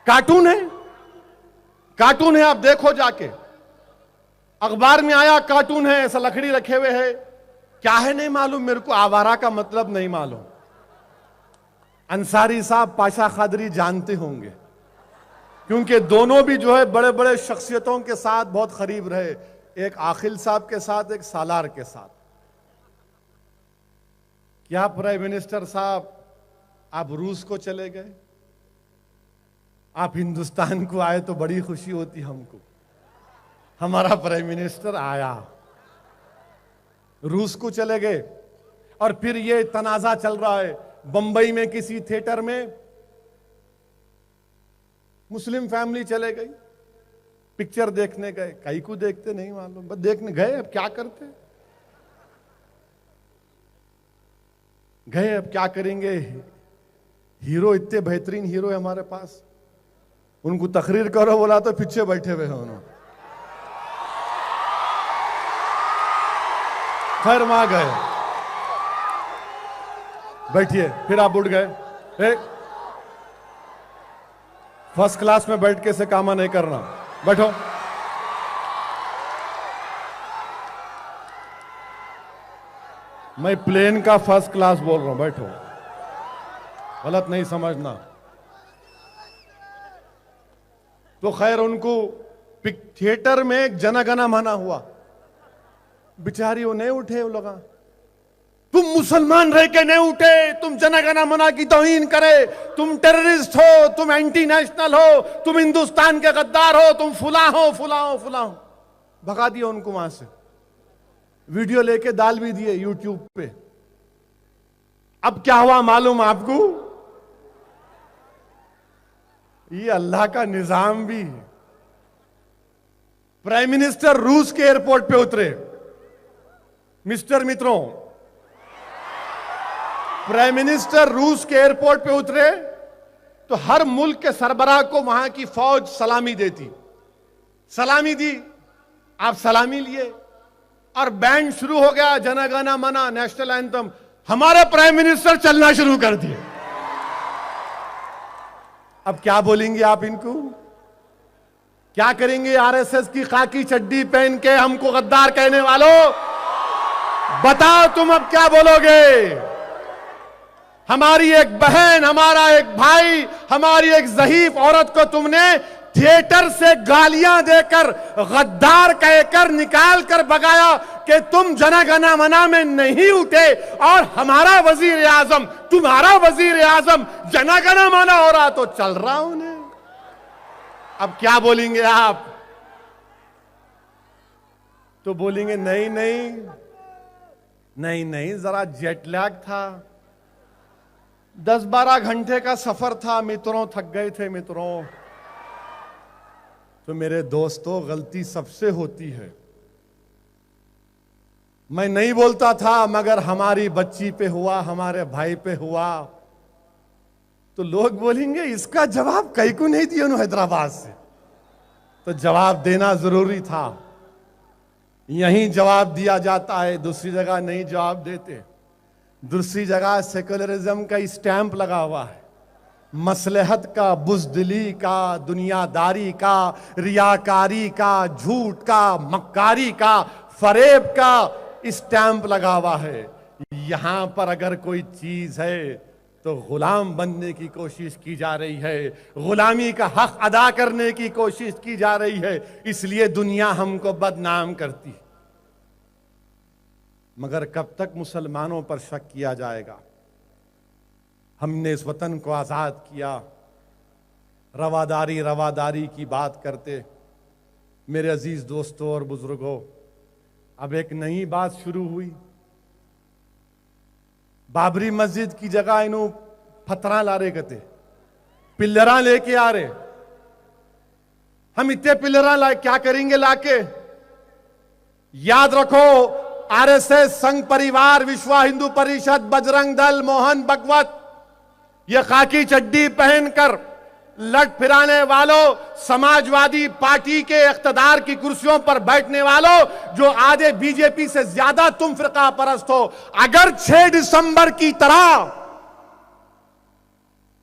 कार्टून है, कार्टून है, आप देखो जाके। अखबार में आया कार्टून है, ऐसा लकड़ी रखे हुए है, क्या है नहीं मालूम मेरे को, आवारा का मतलब नहीं मालूम। अंसारी साहब पाशा खादरी जानते होंगे, क्योंकि दोनों भी जो है बड़े बड़े शख्सियतों के साथ बहुत करीब रहे, एक आखिल साहब के साथ, एक सालार के साथ। क्या प्राइम मिनिस्टर साहब आप रूस को चले गए? आप हिंदुस्तान को आए तो बड़ी खुशी होती हमको। हमारा प्राइम मिनिस्टर आया, रूस को चले गए। और फिर ये तनाजा चल रहा है, बंबई में किसी थिएटर में मुस्लिम फैमिली चले गई, पिक्चर देखने गए। कहीं को देखते नहीं मालूम, बस देखने गए, अब क्या करते गए, अब क्या करेंगे। हीरो इतने बेहतरीन हीरो है हमारे पास, उनको तकरीर करो बोला तो पीछे बैठे हुए हैं उन्होंने। खैर वहां गए, बैठिए, फिर आप उठ गए। फर्स्ट क्लास में बैठ के से कामा नहीं करना, बैठो। मैं प्लेन का फर्स्ट क्लास बोल रहा हूं, बैठो, गलत नहीं समझना। तो खैर उनको थिएटर में एक जनगणना मना हुआ, बेचारी वो नहीं उठे। वो लोग, तुम मुसलमान रह के नहीं उठे, तुम जनगणना मना की तौहीन करे, तुम टेररिस्ट हो, तुम एंटी नेशनल हो, तुम हिंदुस्तान के गद्दार हो, तुम फुला हो फुला हो फुला हो। भगा दिया उनको वहां से, वीडियो लेके डाल भी दिए यूट्यूब पे। अब क्या हुआ मालूम आपको? ये अल्लाह का निजाम भी। प्राइम मिनिस्टर रूस के एयरपोर्ट पे उतरे, मिस्टर मित्रों, प्राइम मिनिस्टर रूस के एयरपोर्ट पे उतरे तो हर मुल्क के सरबराह को वहां की फौज सलामी देती। सलामी दी, आप सलामी लिए और बैंड शुरू हो गया, जन गण मन नेशनल एंथम। हमारे प्राइम मिनिस्टर चलना शुरू कर दिए। अब क्या बोलेंगे आप इनको? क्या करेंगे आरएसएस की खाकी चड्डी पहन के हमको गद्दार कहने वालों? बताओ तुम अब क्या बोलोगे? हमारी एक बहन, हमारा एक भाई, हमारी एक ज़हीफ औरत को तुमने थिएटर से गालियां देकर गद्दार कहकर निकाल कर भगाया कि तुम जनगणना मना में नहीं उठे, और हमारा वजीर आजम, तुम्हारा वजीर आजम जनगणना मना हो रहा तो चल रहा उन्हें। अब क्या बोलेंगे आप? तो बोलेंगे नहीं नहीं नहीं नहीं, जरा जेट लैग था, 10-12 घंटे का सफर था मित्रों, थक गए थे मित्रों। तो मेरे दोस्तों, गलती सबसे होती है। मैं नहीं बोलता था, मगर हमारी बच्ची पे हुआ, हमारे भाई पे हुआ, तो लोग बोलेंगे इसका जवाब कई को नहीं दिया उन्होंने हैदराबाद से। तो जवाब देना जरूरी था। यहीं जवाब दिया जाता है, दूसरी जगह नहीं जवाब देते। दूसरी जगह सेकुलरिज्म का स्टैंप लगा हुआ है, मसलहत का, बुज़दिली का, दुनियादारी का, रियाकारी का, झूठ का, मक्कारी का, फरेब का स्टैंप लगा हुआ है। यहां पर अगर कोई चीज है तो गुलाम बनने की कोशिश की जा रही है, गुलामी का हक अदा करने की कोशिश की जा रही है। इसलिए दुनिया हमको बदनाम करती है। मगर कब तक मुसलमानों पर शक किया जाएगा? हमने इस वतन को आजाद किया। रवादारी रवादारी की बात करते मेरे अजीज दोस्तों और बुजुर्गों, अब एक नई बात शुरू हुई। बाबरी मस्जिद की जगह इन्हों पत्थरा ला रहे कहते, पिल्लरा लेके आ रहे। हम इतने पिल्लरा ला क्या करेंगे लाके? याद रखो, आरएसएस, संघ परिवार, विश्व हिंदू परिषद, बजरंग दल, मोहन भगवत, ये खाकी चड्डी पहनकर लट फिराने वालों, समाजवादी पार्टी के इख्तदार की कुर्सियों पर बैठने वालों, जो आधे बीजेपी से ज्यादा तुम फिरका परस्त हो, अगर 6 दिसंबर की तरह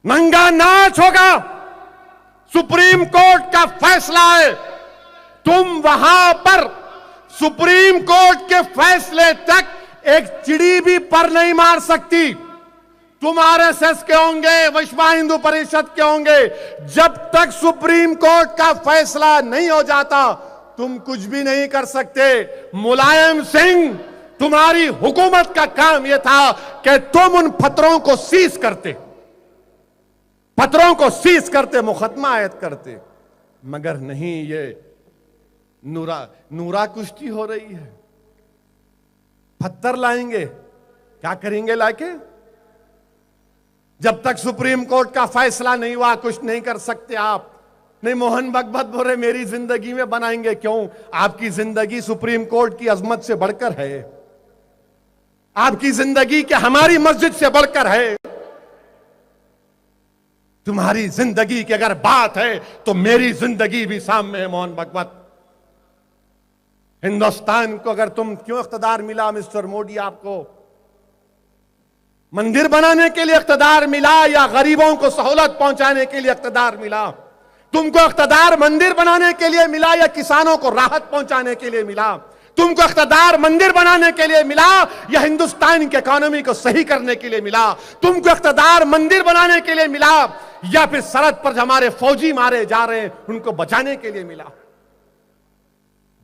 नंगा नाच होगा, सुप्रीम कोर्ट का फैसला है, तुम वहां पर सुप्रीम कोर्ट के फैसले तक एक चिड़ी भी पर नहीं मार सकती। तुम आरएसएस के होंगे, विश्व हिंदू परिषद के होंगे, जब तक सुप्रीम कोर्ट का फैसला नहीं हो जाता तुम कुछ भी नहीं कर सकते। मुलायम सिंह, तुम्हारी हुकूमत का काम यह था कि तुम उन पत्रों को सीज करते, पत्रों को सीज करते, मुकदमा आयद करते, मगर नहीं, ये नूरा कुश्ती हो रही है। पत्थर लाएंगे, क्या करेंगे लाके? जब तक सुप्रीम कोर्ट का फैसला नहीं हुआ कुछ नहीं कर सकते आप। नहीं, मोहन भगवत बोले मेरी जिंदगी में बनाएंगे। क्यों? आपकी जिंदगी सुप्रीम कोर्ट की अजमत से बढ़कर है, आपकी जिंदगी क्या हमारी मस्जिद से बढ़कर है? तुम्हारी जिंदगी की अगर बात है तो मेरी जिंदगी भी सामने है मोहन भगवत। हिंदुस्तान को अगर तुम क्यों इख्तिदार मिला मिस्टर मोदी? आपको मंदिर बनाने के लिए इख्तिदार मिला या गरीबों को सहूलत पहुंचाने के लिए इख्तिदार मिला? तुमको इख्तिदार मंदिर बनाने के लिए मिला या किसानों को राहत पहुंचाने के लिए मिला? तुमको इख्तिदार मंदिर बनाने के लिए मिला या हिंदुस्तान की इकोनॉमी को सही करने के लिए मिला? तुमको इख्तिदार मंदिर बनाने के लिए मिला या फिर सरहद पर हमारे फौजी मारे जा रहे हैं उनको बचाने के लिए मिला?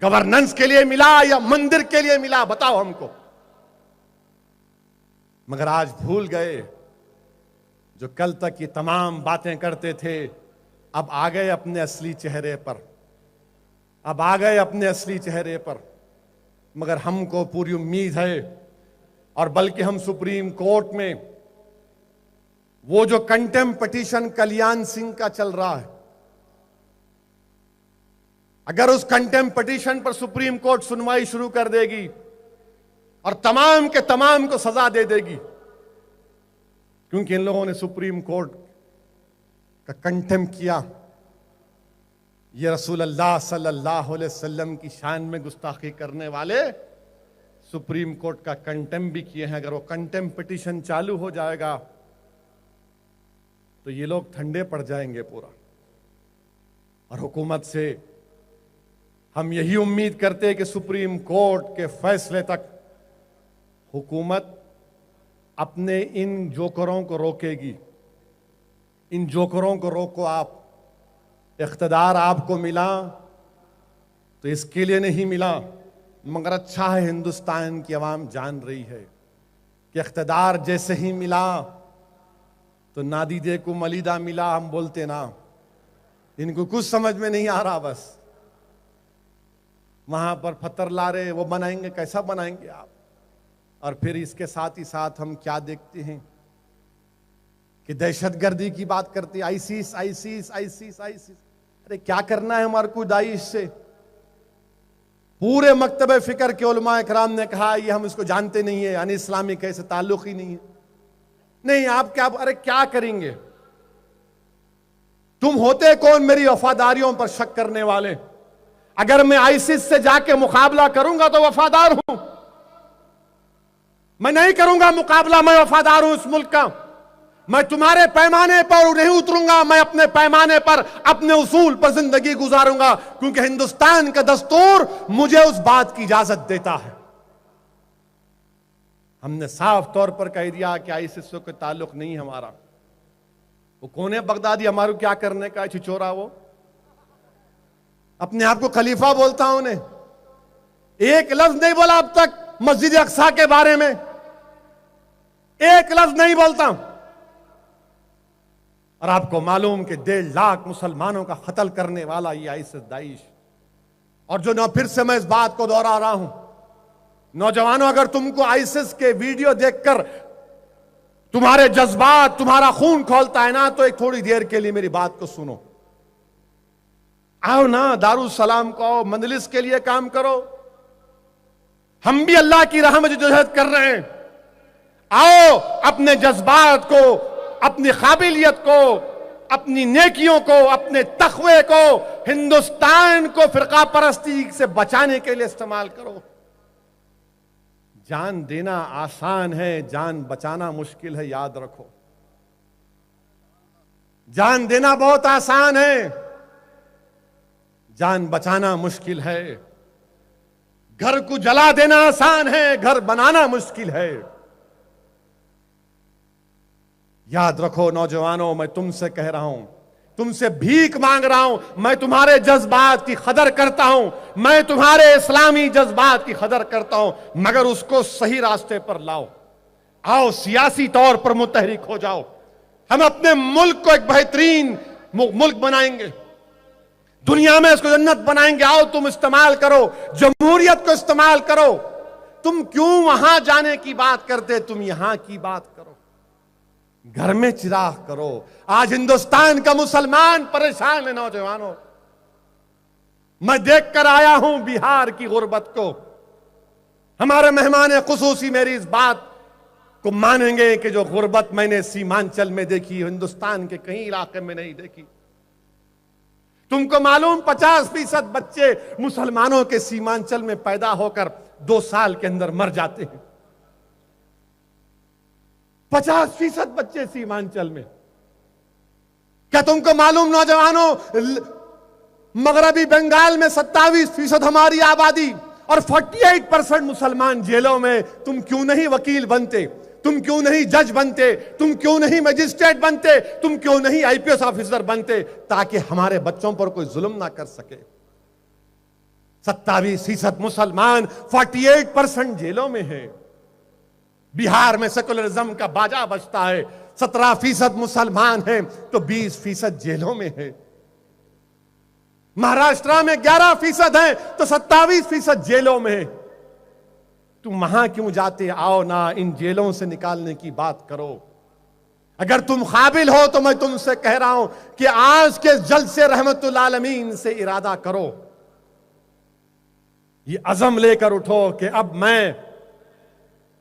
गवर्नेंस के लिए मिला या मंदिर के लिए मिला? बताओ हमको। मगर आज भूल गए, जो कल तक ये तमाम बातें करते थे अब आ गए अपने असली चेहरे पर, अब आ गए अपने असली चेहरे पर। मगर हमको पूरी उम्मीद है, और बल्कि हम सुप्रीम कोर्ट में वो जो कंटेम्प्ट पिटीशन कल्याण सिंह का चल रहा है, अगर उस कंटेम्प्ट पिटीशन पर सुप्रीम कोर्ट सुनवाई शुरू कर देगी और तमाम के तमाम को सजा दे देगी, क्योंकि इन लोगों ने सुप्रीम कोर्ट का कंटेम किया। ये रसूल अल्लाह सल्लल्लाहु अलैहि वसल्लम की शान में गुस्ताखी करने वाले सुप्रीम कोर्ट का कंटेम भी किए हैं। अगर वो कंटेम पिटीशन चालू हो जाएगा तो ये लोग ठंडे पड़ जाएंगे पूरा। और हुकूमत से हम यही उम्मीद करते हैं कि सुप्रीम कोर्ट के फैसले तक हुकूमत अपने इन जोकरों को रोकेगी। इन जोकरों को रोको आप। इख्तिदार आपको मिला तो इसके लिए नहीं मिला, मगर अच्छा है हिंदुस्तान की आवाम जान रही है कि इख्तिदार जैसे ही मिला तो नादीदे को मलिदा मिला, हम बोलते ना, इनको कुछ समझ में नहीं आ रहा। बस वहां पर पत्थर ला रहे, वो बनाएंगे, कैसा बनाएंगे आप। और फिर इसके साथ ही साथ हम क्या देखते हैं कि दहशतगर्दी की बात करते हैं, आईसीस आईसीस आईसीस आईसीस। अरे क्या करना है हमारे को दाइश से? पूरे मकतब फिक्र के उलमा इकराम ने कहा ये हम इसको जानते नहीं है, यानी इस्लामी कैसे ताल्लुक ही नहीं है। नहीं आप क्या, अरे क्या करेंगे? तुम होते कौन मेरी वफादारियों पर शक करने वाले? अगर मैं आईसिस से जाके मुकाबला करूंगा तो वफादार हूं, मैं नहीं करूंगा मुकाबला, मैं वफादार हूं इस मुल्क का। मैं तुम्हारे पैमाने पर नहीं उतरूंगा, मैं अपने पैमाने पर अपने उसूल पर जिंदगी गुजारूंगा, क्योंकि हिंदुस्तान का दस्तूर मुझे उस बात की इजाजत देता है। हमने साफ तौर पर कह दिया कि आईसिस से कोई ताल्लुक नहीं हमारा। वो कौन है बगदादी, हमारे क्या करने का छिचोरा? वो अपने आप को खलीफा बोलता हूं। उन्हें एक लफ्ज नहीं बोला अब तक मस्जिद अक्सा के बारे में, एक लफ्ज नहीं बोलता। और आपको मालूम कि 1.5 लाख मुसलमानों का कत्ल करने वाला ये आईसिस दाइश। और जो ना, फिर से मैं इस बात को दोहरा रहा हूं, नौजवानों, अगर तुमको आईसिस के वीडियो देखकर तुम्हारे जज्बात, तुम्हारा खून खोलता है ना, तो एक थोड़ी देर के लिए मेरी बात को सुनो। आओ ना, दारुसलाम को आओ, मंजलिस के लिए काम करो। हम भी अल्लाह की राह में जदोजहद कर रहे हैं। आओ अपने जज्बात को, अपनी काबिलियत को, अपनी नेकियों को, अपने तकवे को, हिंदुस्तान को फिरका परस्ती से बचाने के लिए इस्तेमाल करो। जान देना आसान है, जान बचाना मुश्किल है, याद रखो। जान देना बहुत आसान है, जान बचाना मुश्किल है। घर को जला देना आसान है, घर बनाना मुश्किल है। याद रखो नौजवानों, मैं तुमसे कह रहा हूं, तुमसे भीख मांग रहा हूं। मैं तुम्हारे जज्बात की कदर करता हूं, मैं तुम्हारे इस्लामी जज्बात की कदर करता हूं, मगर उसको सही रास्ते पर लाओ। आओ सियासी तौर पर मुतहरिक हो जाओ। हम अपने मुल्क को एक बेहतरीन मुल्क बनाएंगे, दुनिया में इसको जन्नत बनाएंगे। आओ तुम इस्तेमाल करो, जमहूरियत को इस्तेमाल करो। तुम क्यों वहां जाने की बात करते, तुम यहां की बात करो। घर में चिराग करो। आज हिंदुस्तान का मुसलमान परेशान है नौजवानों। मैं देख कर आया हूं बिहार की गुर्बत को। हमारे मेहमान खुसूसी मेरी इस बात को मानेंगे कि जो गुर्बत मैंने सीमांचल में देखी, हिंदुस्तान के कहीं इलाके में नहीं देखी। तुमको मालूम 50% बच्चे मुसलमानों के सीमांचल में पैदा होकर 2 साल के अंदर मर जाते हैं। 50% बच्चे सीमांचल में। क्या तुमको मालूम नौजवानों, मगरबी बंगाल में 27% हमारी आबादी और 48% मुसलमान जेलों में। तुम क्यों नहीं वकील बनते? तुम क्यों नहीं जज बनते? तुम क्यों नहीं मजिस्ट्रेट बनते? तुम क्यों नहीं आईपीएस ऑफिसर बनते, ताकि हमारे बच्चों पर कोई जुल्म ना कर सके? 27% मुसलमान, 48% जेलों में है। बिहार में सेकुलरिज्म का बाजा बजता है। 17% मुसलमान हैं तो 20% जेलों में है। महाराष्ट्र में 11% हैं तो 27% जेलों में है। तुम वहां क्यों जाते? आओ ना, इन जेलों से निकालने की बात करो। अगर तुम काबिल हो तो मैं तुमसे कह रहा हूं कि आज के जल्द से रहमतुल आलमीन से इरादा करो। ये अज़म लेकर उठो कि अब मैं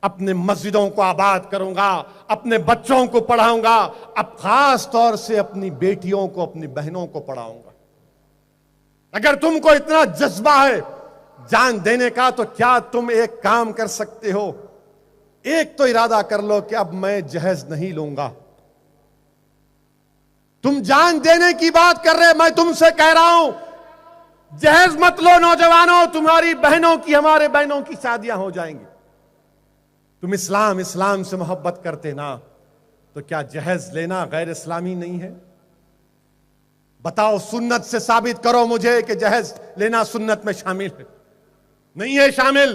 अपने मस्जिदों को आबाद करूंगा, अपने बच्चों को पढ़ाऊंगा, अब खास तौर से अपनी बेटियों को, अपनी बहनों को पढ़ाऊंगा। अगर तुमको इतना जज्बा है जान देने का, तो क्या तुम एक काम कर सकते हो? एक तो इरादा कर लो कि अब मैं जहेज नहीं लूंगा। तुम जान देने की बात कर रहे, मैं तुमसे कह रहा हूं जहेज मत लो नौजवानों, तुम्हारी बहनों की, हमारे बहनों की शादियां हो जाएंगी। तुम इस्लाम से मोहब्बत करते ना, तो क्या जहेज लेना गैर इस्लामी नहीं है? बताओ, सुन्नत से साबित करो मुझे कि जहेज लेना सुन्नत में शामिल है। नहीं है शामिल।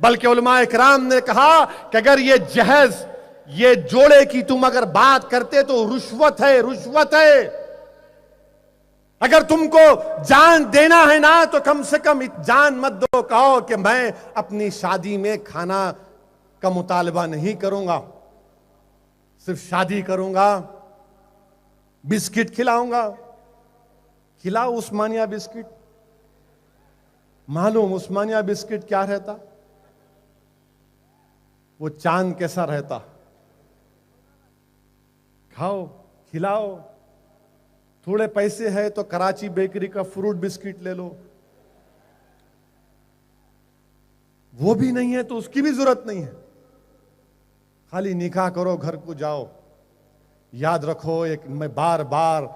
बल्कि उलमाए किराम ने कहा कि अगर ये जहेज, ये जोड़े की तुम अगर बात करते तो रुश्वत है, रुश्वत है। अगर तुमको जान देना है ना, तो कम से कम जान मत दो, कहो कि मैं अपनी शादी में खाना का मुतालबा नहीं करूंगा, सिर्फ शादी करूंगा, बिस्किट खिलाऊंगा। खिलाओ उस्मानिया बिस्किट। मालूम उस्मानिया बिस्किट क्या रहता? वो चांद कैसा रहता। खाओ, खिलाओ। थोड़े पैसे है तो कराची बेकरी का फ्रूट बिस्किट ले लो। वो भी नहीं है तो उसकी भी जरूरत नहीं है। खाली निकाह करो, घर को जाओ। याद रखो, एक मैं बार बार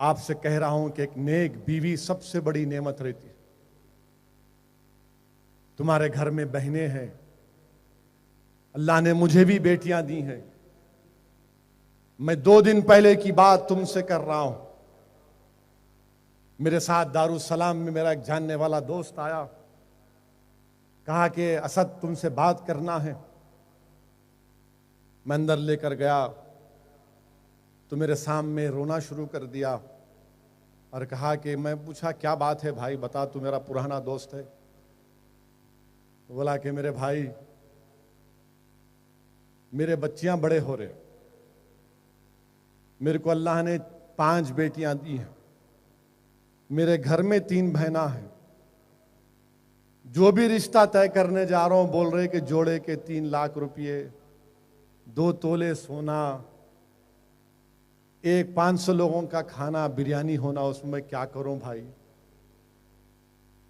आपसे कह रहा हूं कि एक नेक बीवी सबसे बड़ी नेमत रहती है। तुम्हारे घर में बहनें हैं, अल्लाह ने मुझे भी बेटियां दी हैं। मैं 2 दिन पहले की बात तुमसे कर रहा हूं। मेरे साथ दारुसलाम में मेरा एक जानने वाला दोस्त आया, कहा कि असद तुमसे बात करना है। मैं अंदर लेकर गया तो मेरे सामने रोना शुरू कर दिया और कहा कि, मैं पूछा क्या बात है भाई, बता, तू मेरा पुराना दोस्त है। तो बोला कि मेरे भाई, मेरे बच्चियां बड़े हो रहे, मेरे को अल्लाह ने 5 बेटियां दी हैं, मेरे घर में 3 बहना हैं। जो भी रिश्ता तय करने जा रहा हूं बोल रहे कि जोड़े के 3 लाख रुपये, 2 तोले सोना, एक 500 लोगों का खाना, बिरयानी होना, उसमें मैं क्या करूं भाई?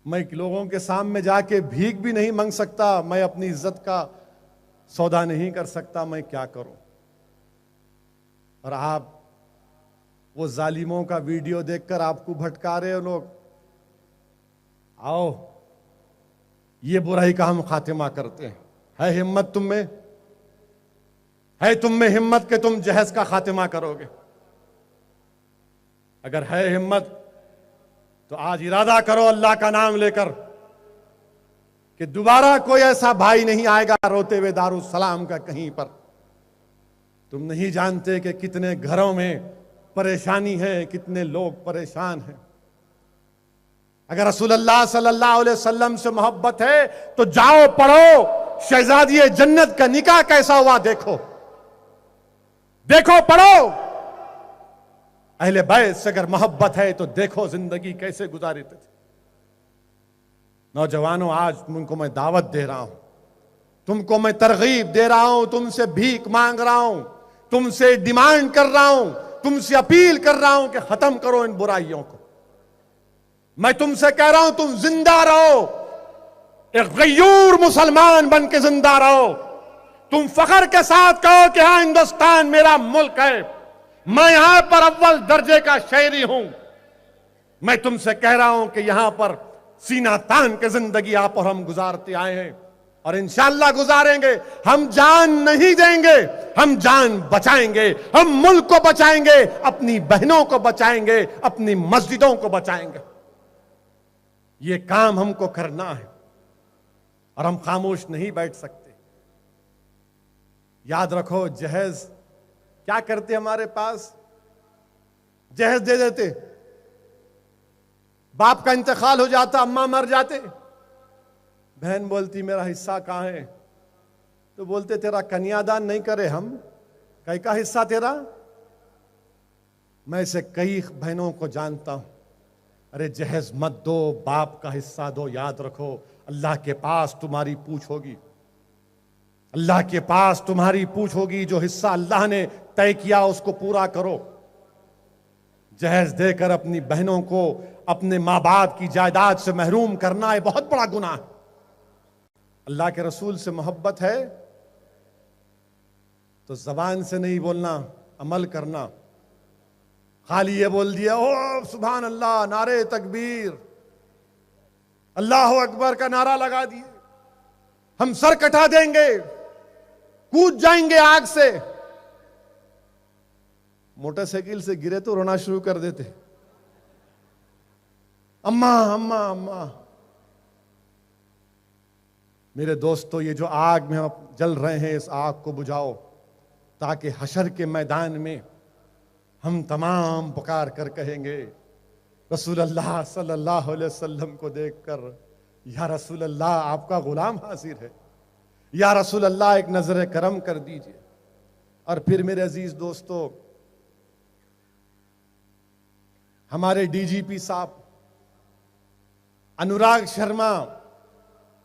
मैं लोगों के सामने जाके भीख भी नहीं मांग सकता, मैं अपनी इज्जत का सौदा नहीं कर सकता, मैं क्या करूं? और आप वो जालिमों का वीडियो देखकर आपको भटका रहे हो लोग। आओ, ये बुराई का हम खातिमा करते हैं। है हिम्मत तुम में? है तुम में हिम्मत कि तुम जहेज का खातिमा करोगे? अगर है हिम्मत तो आज इरादा करो अल्लाह का नाम लेकर कि दोबारा कोई ऐसा भाई नहीं आएगा रोते हुए दारुसलाम का कहीं पर। तुम नहीं जानते कि कितने घरों में परेशानी है, कितने लोग परेशान हैं। अगर रसूलुल्लाह सल्लल्लाहु अलैहि वसल्लम से मोहब्बत है तो जाओ पढ़ो शहजादी जन्नत का निकाह कैसा हुआ, देखो, देखो, पढ़ो। अहले बैत से अगर मोहब्बत है तो देखो जिंदगी कैसे गुजारी थी। नौजवानों, आज तुमको मैं दावत दे रहा हूं, तुमको मैं तरगीब दे रहा हूं, तुमसे भीख मांग रहा हूं, तुमसे डिमांड कर रहा हूं, तुमसे अपील कर रहा हूं कि खत्म करो इन बुराइयों को। मैं तुमसे कह रहा हूं तुम जिंदा रहो, एक गयूर मुसलमान बन के जिंदा रहो। तुम फख्र के साथ कहो कि हाँ, हिंदुस्तान मेरा मुल्क है, मैं यहां पर अव्वल दर्जे का शहरी हूं। मैं तुमसे कह रहा हूं कि यहां पर सीना तान के जिंदगी आप और हम गुजारते आए हैं और इंशाअल्लाह गुजारेंगे। हम जान नहीं देंगे, हम जान बचाएंगे, हम मुल्क को बचाएंगे, अपनी बहनों को बचाएंगे, अपनी मस्जिदों को बचाएंगे। ये काम हमको करना है और हम खामोश नहीं बैठ सकते। याद रखो, जहेज क्या करते हमारे पास? जहेज दे देते, बाप का इंतकाल हो जाता, अम्मा मर जाते, बहन बोलती मेरा हिस्सा कहां है? तो बोलते तेरा कन्यादान नहीं करे हम, कई का हिस्सा तेरा? मैं ऐसे कई बहनों को जानता हूं। अरे जहेज मत दो, बाप का हिस्सा दो। याद रखो, अल्लाह के पास तुम्हारी पूछ होगी। अल्लाह के पास तुम्हारी पूछ होगी, जो हिस्सा अल्लाह ने तय किया उसको पूरा करो। जहेज देकर अपनी बहनों को अपने माँ बाप की जायदाद से महरूम करना है बहुत बड़ा गुनाह है। अल्लाह के रसूल से मोहब्बत है तो जबान से नहीं बोलना, अमल करना। खाली ये बोल दिया ओ सुभान अल्लाह, नारे तकबीर, अल्लाह अकबर का नारा लगा दिए, हम सर कटा देंगे, कूद जाएंगे आग से। मोटरसाइकिल से गिरे तो रोना शुरू कर देते, अम्मा अम्मा अम्मा। मेरे दोस्तों, ये जो आग में हम जल रहे हैं, इस आग को बुझाओ ताकि हशर के मैदान में हम तमाम पुकार कर कहेंगे रसूल अल्लाह सल्लल्लाहु अलैहि वसल्लम को देखकर, या रसूल अल्लाह आपका गुलाम हाजिर है, या रसूल अल्लाह एक नजर करम कर दीजिए। और फिर मेरे अजीज दोस्तों, हमारे डीजीपी साहब अनुराग शर्मा,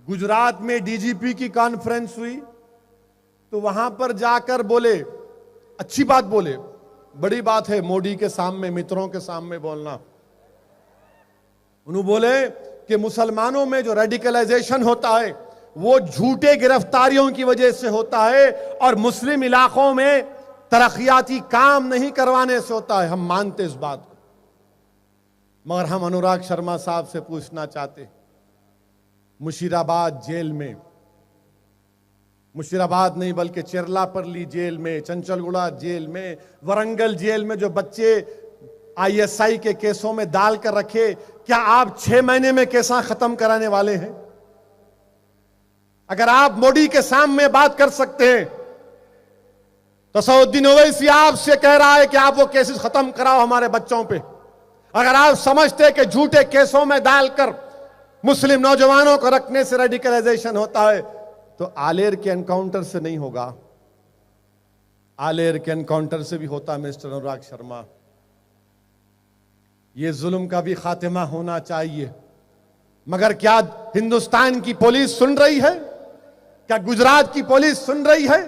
गुजरात में डीजीपी की कॉन्फ्रेंस हुई तो वहां पर जाकर बोले, अच्छी बात बोले, बड़ी बात है मोदी के सामने, मित्रों के सामने बोलना। उन्होंने बोले कि मुसलमानों में जो रेडिकलाइजेशन होता है वो झूठे गिरफ्तारियों की वजह से होता है और मुस्लिम इलाकों में तरक्याती काम नहीं करवाने से होता है। हम मानते इस बात को, मगर हम अनुराग शर्मा साहब से पूछना चाहते, मुशीराबाद जेल में, मुशीराबाद नहीं बल्कि चिरलापल्ली जेल में, चंचलगुड़ा जेल में, वरंगल जेल में जो बच्चे आईएसआई के केसों में डाल कर रखे, क्या आप 6 महीने में केसा खत्म कराने वाले हैं? अगर आप मोदी के सामने बात कर सकते हैं तो सऊद्दीन ओवैसी आपसे कह रहा है कि आप वो केसेस खत्म कराओ हमारे बच्चों पे। अगर आप समझते कि झूठे केसों में डालकर मुस्लिम नौजवानों को रखने से रेडिकलाइजेशन होता है तो आलेर के एनकाउंटर से नहीं होगा, आलेर के एनकाउंटर से भी होता। मिस्टर अनुराग शर्मा, ये जुल्म का भी खात्मा होना चाहिए। मगर क्या हिंदुस्तान की पुलिस सुन रही है? क्या गुजरात की पुलिस सुन रही है?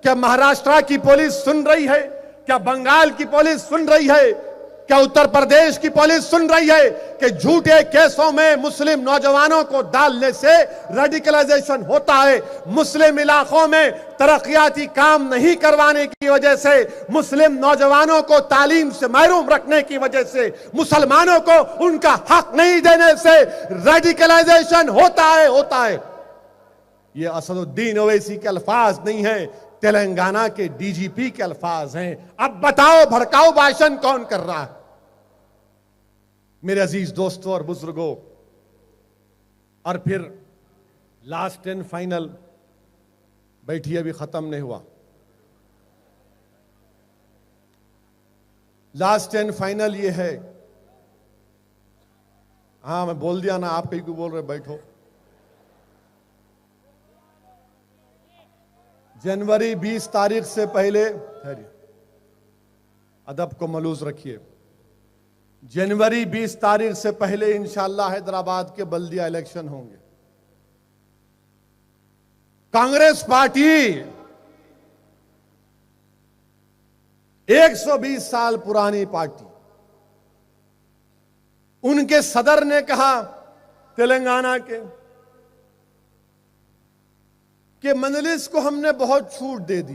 क्या महाराष्ट्र की पुलिस सुन रही है? क्या बंगाल की पुलिस सुन रही है? क्या उत्तर प्रदेश की पुलिस सुन रही है कि झूठे केसों में मुस्लिम नौजवानों को डालने से रेडिकलाइजेशन होता है? मुस्लिम इलाकों में तरक्याती काम नहीं करवाने की वजह से, मुस्लिम नौजवानों को तालीम से महरूम रखने की वजह से, मुसलमानों को उनका हक नहीं देने से रेडिकलाइजेशन होता है। ये असदुद्दीन ओवैसी के अल्फाज नहीं है, तेलंगाना के डीजीपी के अल्फाज हैं। अब बताओ भड़काऊ भाषण कौन कर रहा है? मेरे अजीज दोस्तों और बुजुर्गों, और फिर लास्ट एंड फाइनल, बैठिए अभी खत्म नहीं हुआ, लास्ट एंड फाइनल ये है, हाँ मैं बोल दिया ना, आप कहीं को बोल रहे, बैठो। जनवरी 20 तारीख से पहले, अदब को मलूज रखिए, जनवरी 20 तारीख से पहले इंशाअल्लाह हैदराबाद के बल्दिया इलेक्शन होंगे। कांग्रेस पार्टी 120 साल पुरानी पार्टी, उनके सदर ने कहा तेलंगाना के कि मजलिस को हमने बहुत छूट दे दी।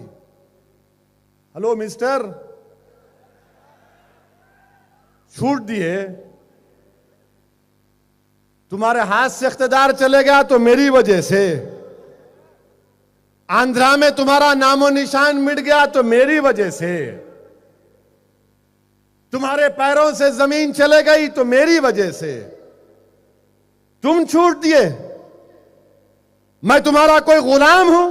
हेलो मिस्टर, छूट दिए, तुम्हारे हाथ से इख्तिदार चले गया तो मेरी वजह से, आंध्रा में तुम्हारा नामो निशान मिट गया तो मेरी वजह से, तुम्हारे पैरों से जमीन चले गई तो मेरी वजह से, तुम छूट दिए। मैं तुम्हारा कोई गुलाम हूं?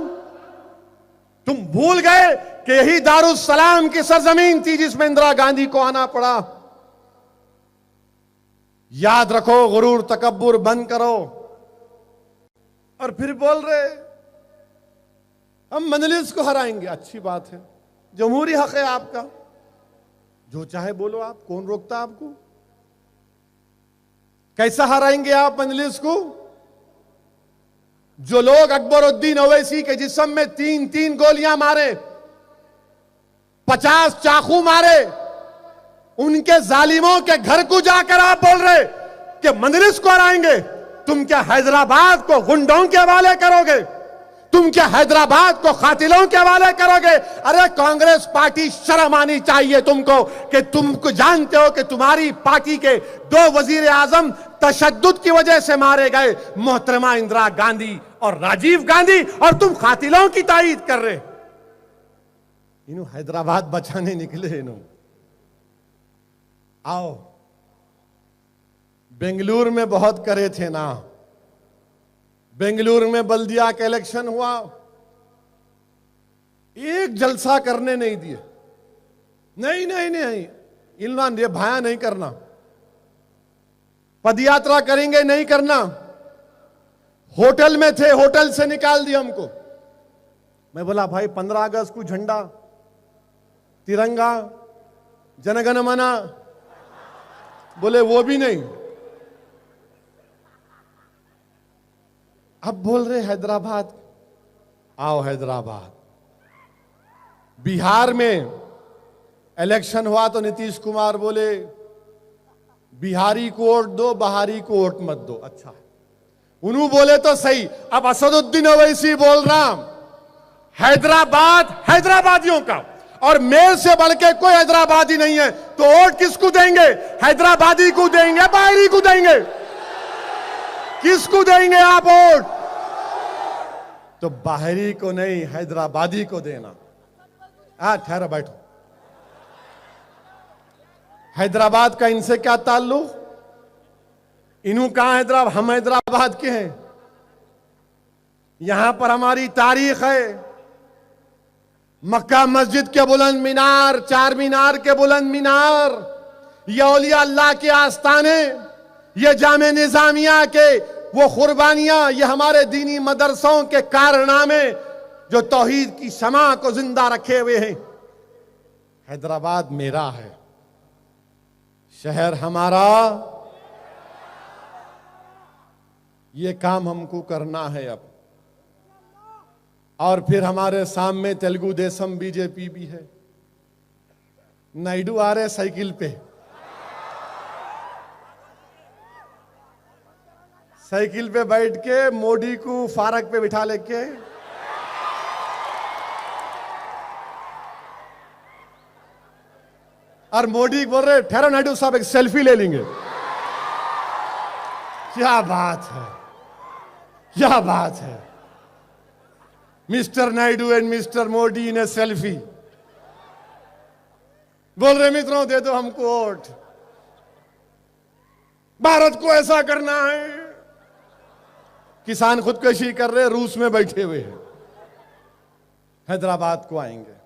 तुम भूल गए कि यही दारुस्सलाम की सरजमीन थी जिसमें इंदिरा गांधी को आना पड़ा। याद रखो, गुरूर तकब्बुर बंद करो। और फिर बोल रहे हम मजलिस को हराएंगे। अच्छी बात है, जमहूरी हक है आपका, जो चाहे बोलो आप, कौन रोकता आपको? कैसा हराएंगे आप मजलिस को? जो लोग अकबरुद्दीन ओवैसी के जिस्म में 3-3 गोलियां मारे, 50 चाकू मारे, उनके जालिमों के घर को जाकर आप बोल रहे कि मजलिस को हराएंगे। तुम क्या हैदराबाद को गुंडों के हवाले करोगे? तुम क्या हैदराबाद को कातिलों के हवाले करोगे? अरे कांग्रेस पार्टी, शर्म आनी चाहिए तुमको कि तुमको जानते हो कि तुम्हारी पार्टी के 2 वजीर आजम तशद्दुद की वजह से मारे गए, मोहतरमा इंदिरा गांधी और राजीव गांधी, और तुम कातिलों की तायीद कर रहे। इन्हों हैदराबाद बचाने निकले। इन्हों आओ, बेंगलुरु में बहुत करे थे ना। बेंगलुरु में बल्दिया का इलेक्शन हुआ, एक जलसा करने नहीं दिए। नहीं नहीं नहीं, इल्लान ये भाया नहीं करना, पदयात्रा करेंगे नहीं करना। होटल में थे, होटल से निकाल दिया हमको। मैं बोला भाई 15 अगस्त को झंडा, तिरंगा, जनगण मना, बोले वो भी नहीं। अब बोल रहे हैदराबाद। आओ हैदराबाद। बिहार में इलेक्शन हुआ तो नीतीश कुमार बोले बिहारी को वोट दो, बहारी को वोट मत दो। अच्छा, उन्होंने बोले तो सही। अब असदुद्दीन ओवैसी बोल रहा हैदराबाद हैदराबादियों का, और मेरे से बढ़ के कोई हैदराबादी नहीं है, तो वोट किसको देंगे? हैदराबादी को देंगे, बाहरी को देंगे? किसको देंगे आप वोट? तो बाहरी को नहीं, हैदराबादी को देना। ठहरो, बैठो। हैदराबाद का इनसे क्या ताल्लुक? इन्हों कहां हैदराबाद? हम हैदराबाद के हैं। यहां पर हमारी तारीख है। मक्का मस्जिद के बुलंद मीनार, 4 मीनार के बुलंद मीनार, ये औलिया अल्लाह के आस्थाने, ये जामे निजामिया के वो कुर्बानियां, ये हमारे दीनी मदरसों के कारनामे जो तौहीद की शमा को जिंदा रखे हुए हैं। हैदराबाद मेरा है, शहर हमारा। ये काम हमको करना है अब। और फिर हमारे सामने तेलुगु देशम बीजेपी भी है। नायडू आ रहे साइकिल पे, साइकिल पे बैठ के मोदी को फारक पे बिठा लेके और मोदी बोल रहे ठहरो नायडू साहब एक सेल्फी ले लेंगे। क्या बात है, क्या बात है। Mister Naidu and mister Modi ने सेल्फी। बोल रहे मित्रों दे दो हमको वोट, भारत को ऐसा करना है। किसान खुदकुशी कर रहे, रूस में बैठे हुए हैं। हैदराबाद को आएंगे।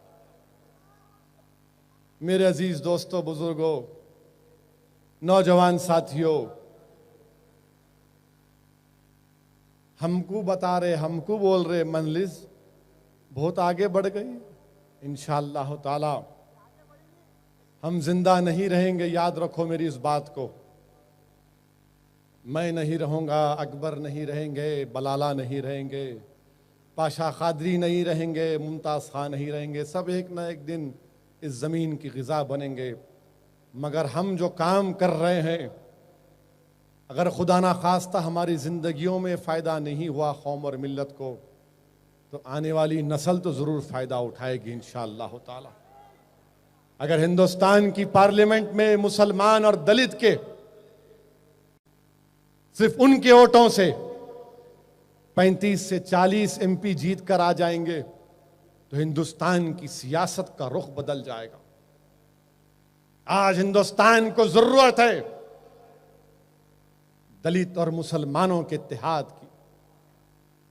मेरे अजीज दोस्तों, बुजुर्गों, नौजवान साथियों, हमको बता रहे, हमको बोल रहे मजलिस बहुत आगे बढ़ गई। इंशाअल्लाह ताला हम जिंदा नहीं रहेंगे, याद रखो मेरी इस बात को। मैं नहीं रहूंगा, अकबर नहीं रहेंगे, बलाला नहीं रहेंगे, पाशा खादरी नहीं रहेंगे, मुमताज़ खां नहीं रहेंगे। सब एक ना एक दिन इस ज़मीन की ग़िज़ा बनेंगे। मगर हम जो काम कर रहे हैं, अगर खुदा ना खास्ता हमारी ज़िंदगियों में फ़ायदा नहीं हुआ कौम और मिल्लत को, तो आने वाली नस्ल तो ज़रूर फ़ायदा उठाएगी इंशाअल्लाह ताला। अगर हिंदुस्तान की पार्लियामेंट में मुसलमान और दलित के सिर्फ उनके वोटों से 35 से 40 MP जीत कर आ जाएंगे, तो हिंदुस्तान की सियासत का रुख बदल जाएगा। आज हिंदुस्तान को जरूरत है दलित और मुसलमानों के इत्तेहाद की,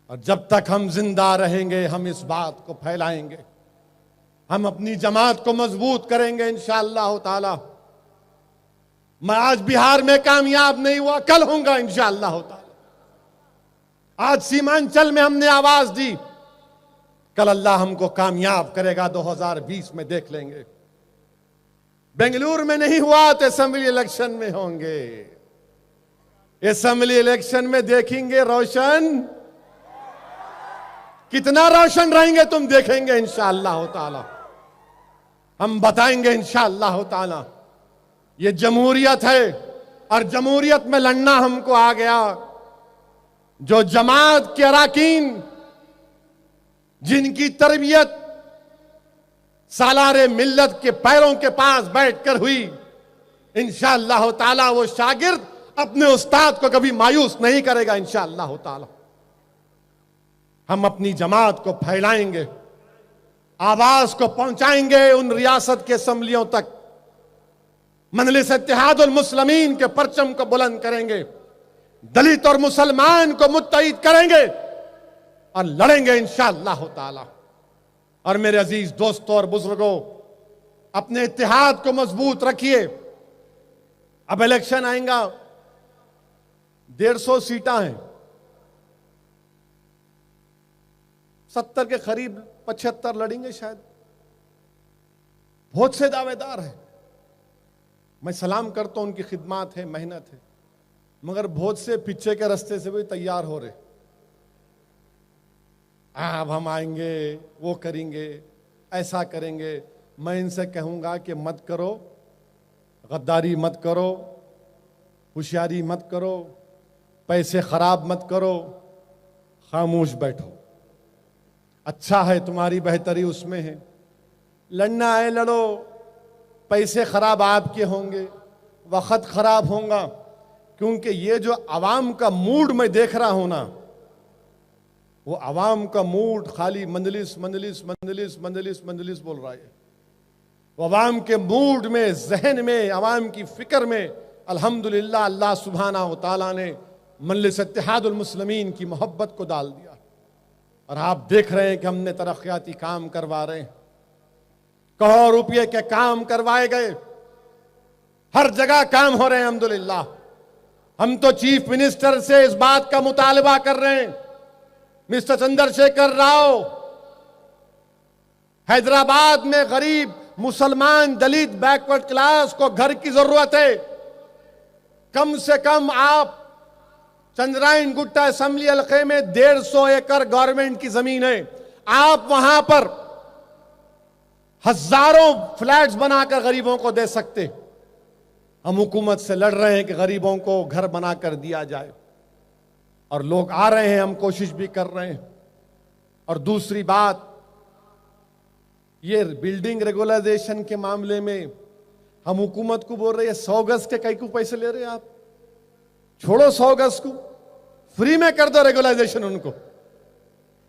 और जब तक हम जिंदा रहेंगे हम इस बात को फैलाएंगे, हम अपनी जमात को मजबूत करेंगे इंशाअल्लाह ताला। मैं आज बिहार में कामयाब नहीं हुआ, कल होऊंगा इंशाअल्लाह ताला। आज सीमांचल में हमने आवाज दी, कल अल्लाह हमको कामयाब करेगा। 2020 में देख लेंगे। बेंगलुरु में नहीं हुआ तो असेंबली इलेक्शन में होंगे। असेंबली इलेक्शन में देखेंगे रोशन कितना रोशन रहेंगे तुम देखेंगे इंशाअल्लाह ताला। हम बताएंगे इंशाअल्लाह ताला। ये जमहूरियत है और जमहूरियत में लड़ना हमको आ गया। जो जमात के अरकान जिनकी तरबियत सालारे मिल्लत के पैरों के पास बैठकर हुई, इंशाअल्लाह ताला वो शागिर्द अपने उस्ताद को कभी मायूस नहीं करेगा इंशाअल्लाह ताला। हम अपनी जमात को फैलाएंगे, आवाज को पहुंचाएंगे उन रियासत के असम्बलियों तक, मजलिस इत्तेहादुल मुस्लिमीन के परचम को बुलंद करेंगे, दलित और मुसलमान को मुत्तहिद करेंगे और लड़ेंगे इंशाअल्लाह ताला। और मेरे अजीज दोस्तों और बुजुर्गों, अपने इत्तेहाद को मजबूत रखिए। अब इलेक्शन आएगा, 150 सीटें हैं, 70 के करीब 75 लड़ेंगे शायद। बहुत से दावेदार हैं, मैं सलाम करता हूं, उनकी खिदमत है, मेहनत है, मगर बहुत से पीछे के रास्ते से भी तैयार हो रहे। अब हम आएंगे, वो करेंगे, ऐसा करेंगे। मैं इनसे कहूंगा कि मत करो, गद्दारी मत करो, होशियारी मत करो, पैसे खराब मत करो, खामोश बैठो। अच्छा है, तुम्हारी बेहतरी उसमें है। लड़ना है लड़ो, पैसे खराब आपके होंगे, वक्त खराब होगा, क्योंकि ये जो आवाम का मूड मैं देख रहा हूं ना, वो आवाम का मूड खाली मंजलिस मंजलिस मंजलिस मंजलिस मंजलिस बोल रहा है। वो आवाम के मूड में, जहन में, आवाम की फिक्र में अल्हम्दुलिल्लाह अल्लाह सुब्हाना व तआला ने मजलिस इत्तेहादुल मुस्लिमीन की मोहब्बत को डाल दिया। और आप देख रहे हैं कि हमने तरक्याती काम करवा रहे हैं, करोड़ रुपये के काम करवाए गए, हर जगह काम हो रहे हैं अल्हम्दुलिल्लाह। हम तो चीफ मिनिस्टर से इस बात का मुतालबा कर रहे हैं, मिस्टर चंद्रशेखर राव, हैदराबाद में गरीब मुसलमान दलित बैकवर्ड क्लास को घर की जरूरत है। कम से कम आप चंद्रायन गुट्टा असेंबली हल्के में 150 एकड़ गवर्नमेंट की जमीन है, आप वहां पर हजारों फ्लैट्स बनाकर गरीबों को दे सकते। हम हुकूमत से लड़ रहे हैं कि गरीबों को घर बनाकर दिया जाए, और लोग आ रहे हैं, हम कोशिश भी कर रहे हैं। और दूसरी बात, ये बिल्डिंग रेगुलराइजेशन के मामले में हम हुकूमत को बोल रहे हैं 100 गज के कई को पैसे ले रहे हैं आप, छोड़ो 100 गज को, फ्री में कर दो रेगुलराइजेशन उनको।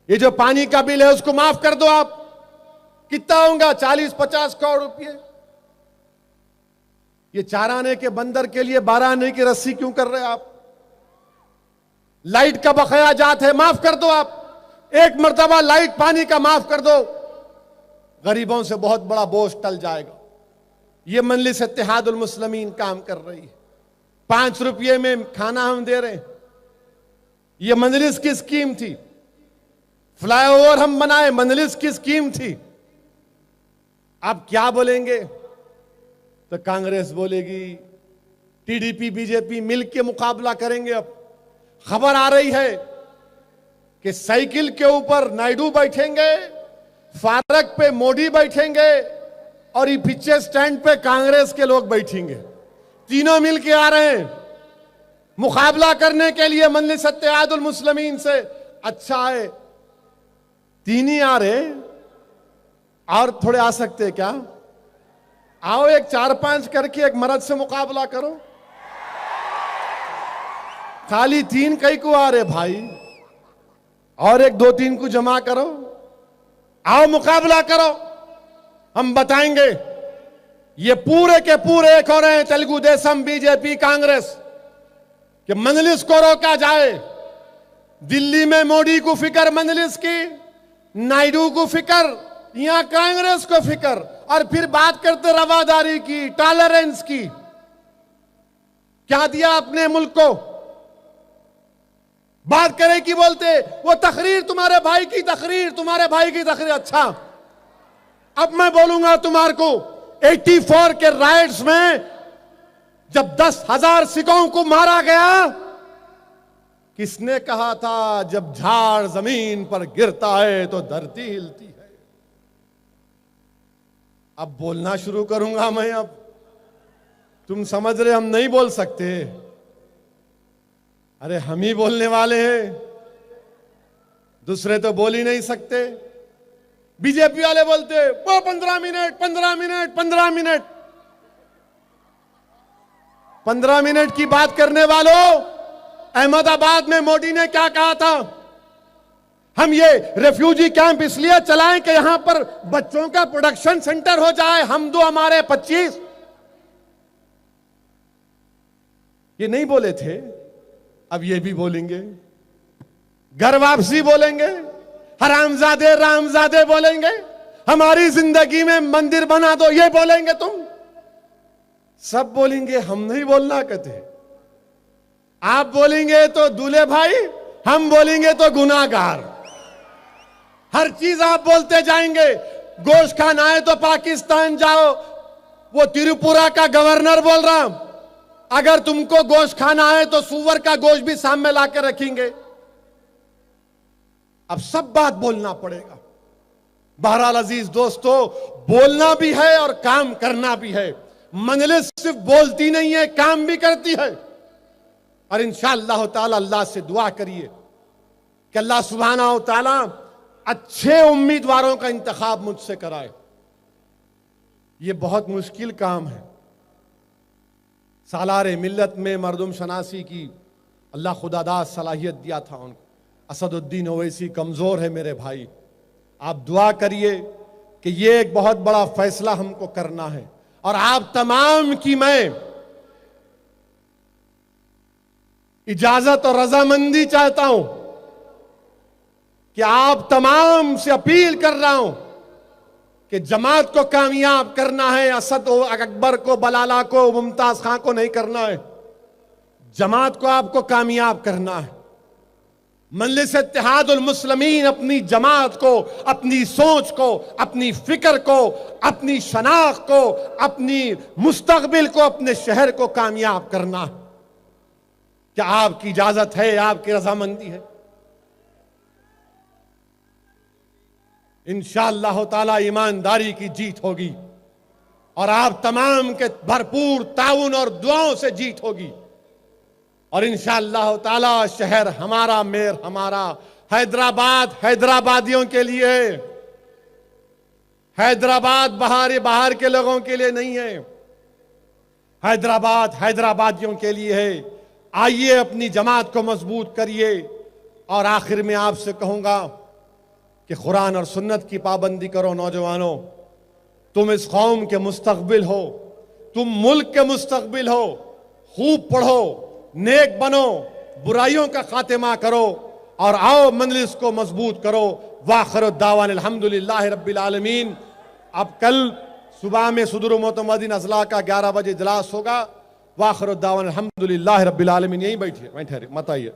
ये जो पानी का बिल है उसको माफ कर दो आप, कितना होगा 40-50 करोड़ रुपए। ये 4 आने के बंदर के लिए 12 आने की रस्सी क्यों कर रहे हैं आप? लाइट का बकाया जात है, माफ कर दो आप, एक मर्तबा लाइट पानी का माफ कर दो, गरीबों से बहुत बड़ा बोझ टल जाएगा। ये मजलिस इत्तेहादुल मुस्लिमीन काम कर रही है, 5 रुपये में खाना हम दे रहे हैं। ये मजलिस की स्कीम थी, फ्लाईओवर हम बनाए, मजलिस की स्कीम थी। आप क्या बोलेंगे? तो कांग्रेस बोलेगी, टीडीपी बीजेपी मिलकर मुकाबला करेंगे। अब खबर आ रही है कि साइकिल के ऊपर नायडू बैठेंगे, फारक पे मोदी बैठेंगे, और ये पीछे स्टैंड पे कांग्रेस के लोग बैठेंगे। तीनों मिलके आ रहे हैं मुकाबला करने के लिए मजलिस इत्तेहादुल मुस्लिमीन से। अच्छा है, 3 ही आ रहे, और थोड़े आ सकते हैं क्या? आओ, एक 4-5 करके एक मर्द से मुकाबला करो। खाली 3 कई को आ रहे भाई, और एक 2-3 को जमा करो, आओ मुकाबला करो। हम बताएंगे, ये पूरे के पूरे एक हो रहे हैं, तेलुगु देशम, बीजेपी, कांग्रेस, कि मजलिस को रोका जाए। दिल्ली में मोदी को फिक्र मजलिस की, नायडू को फिक्र, यहां कांग्रेस को फिक्र, और फिर बात करते रवादारी की, टॉलरेंस की। क्या दिया अपने मुल्क को? बात करें कि बोलते वो तकरीर, तुम्हारे भाई की तकरीर, तुम्हारे भाई की तकरीर। अच्छा, अब मैं बोलूंगा तुम्हारे को, 84 के राइट्स में जब 10,000 सिखों को मारा गया, किसने कहा था जब झाड़ जमीन पर गिरता है तो धरती हिलती है। अब बोलना शुरू करूंगा मैं। अब तुम समझ रहे हम नहीं बोल सकते। अरे हम ही बोलने वाले हैं, दूसरे तो बोल ही नहीं सकते। बीजेपी वाले बोलते वो 15 मिनट 15 मिनट 15 मिनट 15 मिनट की बात करने वालों, अहमदाबाद में मोदी ने क्या कहा था? हम ये रेफ्यूजी कैंप इसलिए चलाएं कि यहां पर बच्चों का प्रोडक्शन सेंटर हो जाए, हम दो हमारे 25। ये नहीं बोले थे, अब ये भी बोलेंगे। घर वापसी बोलेंगे, हरामजादे रामजादे बोलेंगे, हमारी जिंदगी में मंदिर बना दो ये बोलेंगे। तुम सब बोलेंगे, हम नहीं बोलना कहते। आप बोलेंगे तो दूल्हे भाई, हम बोलेंगे तो गुनाहगार। हर चीज आप बोलते जाएंगे। गोश्त खाना है तो पाकिस्तान जाओ। वो त्रिपुरा का गवर्नर बोल रहा, अगर तुमको गोश्त खाना है तो सुअर का गोश्त भी सामने लाकर रखेंगे। अब सब बात बोलना पड़ेगा। बहरहाल अजीज दोस्तों, बोलना भी है और काम करना भी है। मजलिस सिर्फ बोलती नहीं है, काम भी करती है। और इंशाअल्लाह ताला अल्लाह से दुआ करिए कि अल्लाह सुब्हानहू ताला अच्छे उम्मीदवारों का इंतखाब मुझसे कराए। यह बहुत मुश्किल काम है। सालारे मिल्लत में मरदुम शनासी की अल्लाह खुदादाद सलाहियत दिया था उनको। असदुद्दीन ओवैसी कमजोर है मेरे भाई, आप दुआ करिए कि यह एक बहुत बड़ा फैसला हमको करना है। और आप तमाम की मैं इजाजत और रजामंदी चाहता हूं कि आप तमाम से अपील कर रहा हूं कि जमात को कामयाब करना है। असद अकबर को, बलाला को, मुमताज खां को नहीं करना है, जमात को आपको कामयाब करना है। मजलिस इत्तेहादुल मुस्लिमीन अपनी जमात को, अपनी सोच को, अपनी फिक्र को, अपनी शनाख्त को, अपनी मुस्तकबिल को, अपने शहर को कामयाब करना। क्या आपकी इजाजत है? आपकी रजामंदी है? इंशाअल्लाह ताला ईमानदारी की जीत होगी और आप तमाम के भरपूर ताउन और दुआओं से जीत होगी। और इंशाअल्लाह ताला शहर हमारा, मेयर हमारा। हैदराबाद हैदराबादियों के लिए है, हैदराबाद बाहर के लोगों के लिए नहीं है। हैदराबाद हैदराबादियों के लिए है। आइए अपनी जमात को मजबूत करिए। और आखिर में आपसे कहूंगा कि कुरान और सुन्नत की पाबंदी करो। नौजवानों, तुम इस कौम के मुस्तकबिल हो, तुम मुल्क के मुस्तकबिल हो। खूब पढ़ो, नेक बनो, बुराइयों का खात्मा करो और आओ मजलिस को मजबूत करो। वाखिर दावान अल्हम्दुलिल्लाहि रब्बिल आलमीन। अब कल सुबह में सुदूर मोतमदीन अजला का 11 बजे इजलास होगा। वाखिर दावान अल्हम्दुलिल्लाहि रब्बिल आलमीन। यहीं बैठिए, मत आइए।